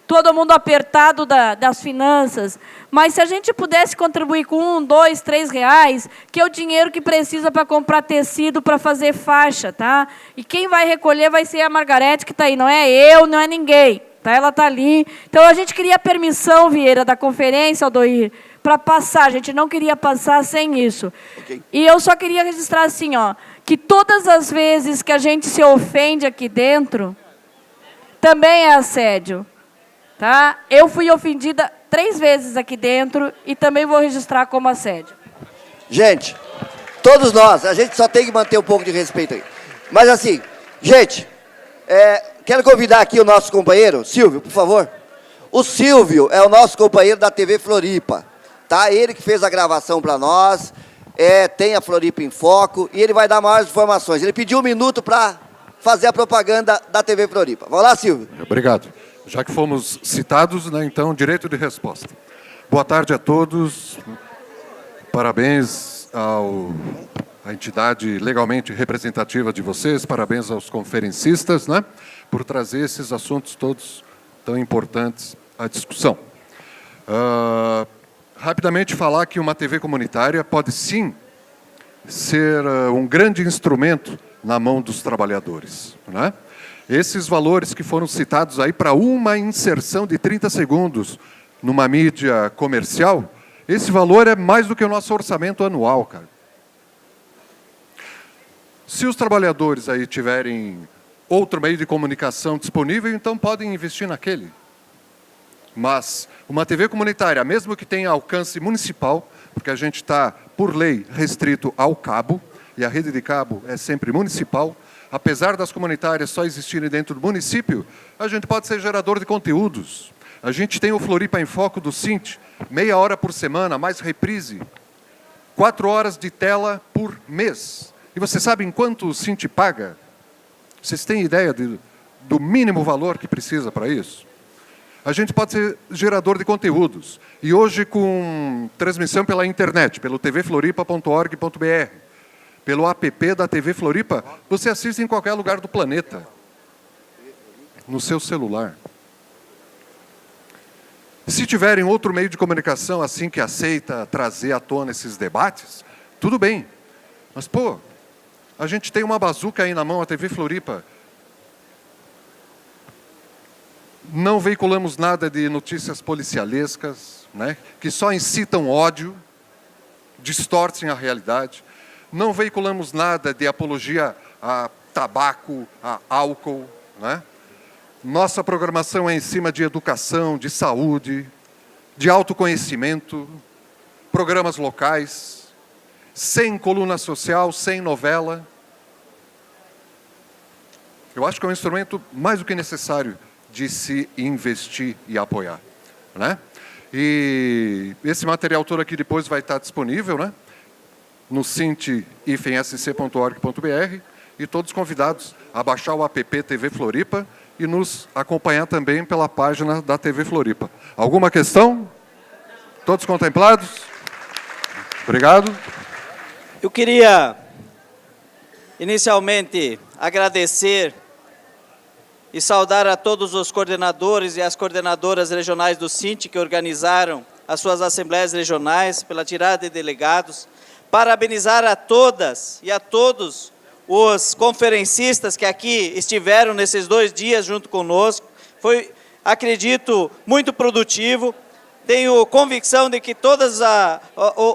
todo mundo apertado das finanças, mas se a gente pudesse contribuir com R$1, R$2, R$3, que é o dinheiro que precisa para comprar tecido, para fazer faixa, tá? E quem vai recolher vai ser a Margarete, que está aí, não é eu, não é ninguém. Tá? Ela está ali. Então, a gente queria permissão, Vieira, da conferência, Aldoir, para passar. A gente não queria passar sem isso. Okay. E eu só queria registrar assim, ó, que todas as vezes que a gente se ofende aqui dentro, também é assédio. Tá? Eu fui ofendida 3 vezes aqui dentro e também vou registrar como assédio. Gente, todos nós, a gente só tem que manter um pouco de respeito aí. Mas assim, gente, quero convidar aqui o nosso companheiro, Silvio, por favor. O Silvio é o nosso companheiro da TV Floripa, tá? Ele que fez a gravação para nós, tem a Floripa em Foco, e ele vai dar maiores informações. Ele pediu 1 minuto para fazer a propaganda da TV Floripa. Vamos lá, Silvio. Obrigado. Já que fomos citados, né, então, direito de resposta. Boa tarde a todos. Parabéns à entidade legalmente representativa de vocês, parabéns aos conferencistas, né, por trazer esses assuntos todos tão importantes à discussão. Rapidamente falar que uma TV comunitária pode sim ser um grande instrumento na mão dos trabalhadores, né? Esses valores que foram citados aí para uma inserção de 30 segundos numa mídia comercial, esse valor é mais do que o nosso orçamento anual, cara. Se os trabalhadores aí tiverem outro meio de comunicação disponível, então podem investir naquele. Mas uma TV comunitária, mesmo que tenha alcance municipal, porque a gente está, por lei, restrito ao cabo, e a rede de cabo é sempre municipal, apesar das comunitárias só existirem dentro do município, a gente pode ser gerador de conteúdos. A gente tem o Floripa em Foco do Sinte, meia hora por semana, mais reprise, 4 horas de tela por mês. E você sabe em quanto o Sinte paga? Vocês têm ideia do mínimo valor que precisa para isso? A gente pode ser gerador de conteúdos. E hoje, com transmissão pela internet, pelo tvfloripa.org.br, pelo app da TV Floripa, você assiste em qualquer lugar do planeta, no seu celular. Se tiverem outro meio de comunicação assim que aceita trazer à tona esses debates, tudo bem. Mas, pô, a gente tem uma bazuca aí na mão, a TV Floripa. Não veiculamos nada de notícias policialescas, né, que só incitam ódio, distorcem a realidade. Não veiculamos nada de apologia a tabaco, a álcool, né? Nossa programação é em cima de educação, de saúde, de autoconhecimento, programas locais, sem coluna social, sem novela. Eu acho que é um instrumento mais do que necessário de se investir e apoiar, né? E esse material todo aqui depois vai estar disponível, né? No sint-sc.org.br, e todos convidados a baixar o app TV Floripa e nos acompanhar também pela página da TV Floripa. Alguma questão? Todos contemplados? Obrigado. Eu queria, inicialmente, agradecer e saudar a todos os coordenadores e as coordenadoras regionais do Sint que organizaram as suas assembleias regionais pela tirada de delegados. Parabenizar a todas e a todos os conferencistas que aqui estiveram nesses 2 dias junto conosco. Foi, acredito, muito produtivo. Tenho convicção de que todos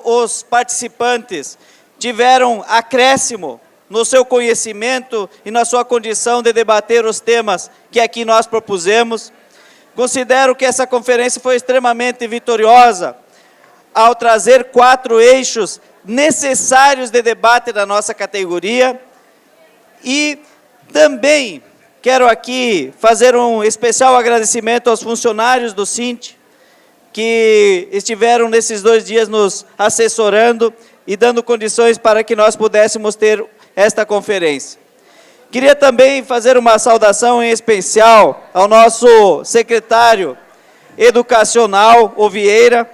os participantes tiveram acréscimo no seu conhecimento e na sua condição de debater os temas que aqui nós propusemos. Considero que essa conferência foi extremamente vitoriosa ao trazer 4 eixos necessários de debate da nossa categoria. E também quero aqui fazer um especial agradecimento aos funcionários do Sint, que estiveram nesses 2 dias nos assessorando e dando condições para que nós pudéssemos ter esta conferência. Queria também fazer uma saudação em especial ao nosso secretário educacional, o Vieira,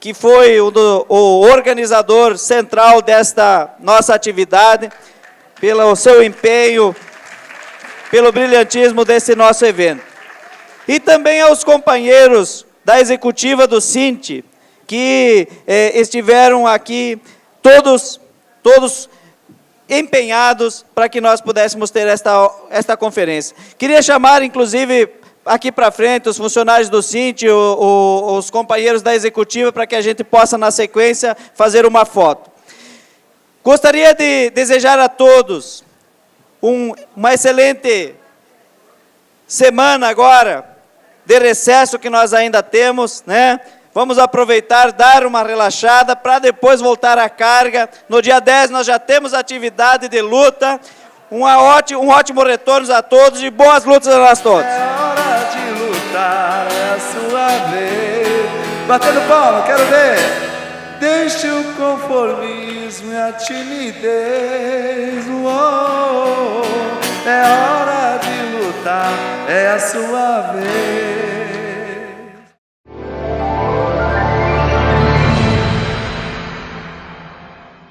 que foi o organizador central desta nossa atividade, pelo seu empenho, pelo brilhantismo desse nosso evento. E também aos companheiros da executiva do Sint, que estiveram aqui todos empenhados para que nós pudéssemos ter esta conferência. Queria chamar, inclusive, aqui para frente, os funcionários do Sint, os companheiros da executiva, para que a gente possa, na sequência, fazer uma foto. Gostaria de desejar a todos uma excelente semana agora, de recesso que nós ainda temos, né? Vamos aproveitar, dar uma relaxada, para depois voltar à carga. No dia 10 nós já temos atividade de luta. Um ótimo retorno a todos e boas lutas a nós todos. É hora de lutar, é a sua vez. Batendo palma, quero ver. Deixe o conformismo e a timidez. Uou, é hora de lutar, é a sua vez.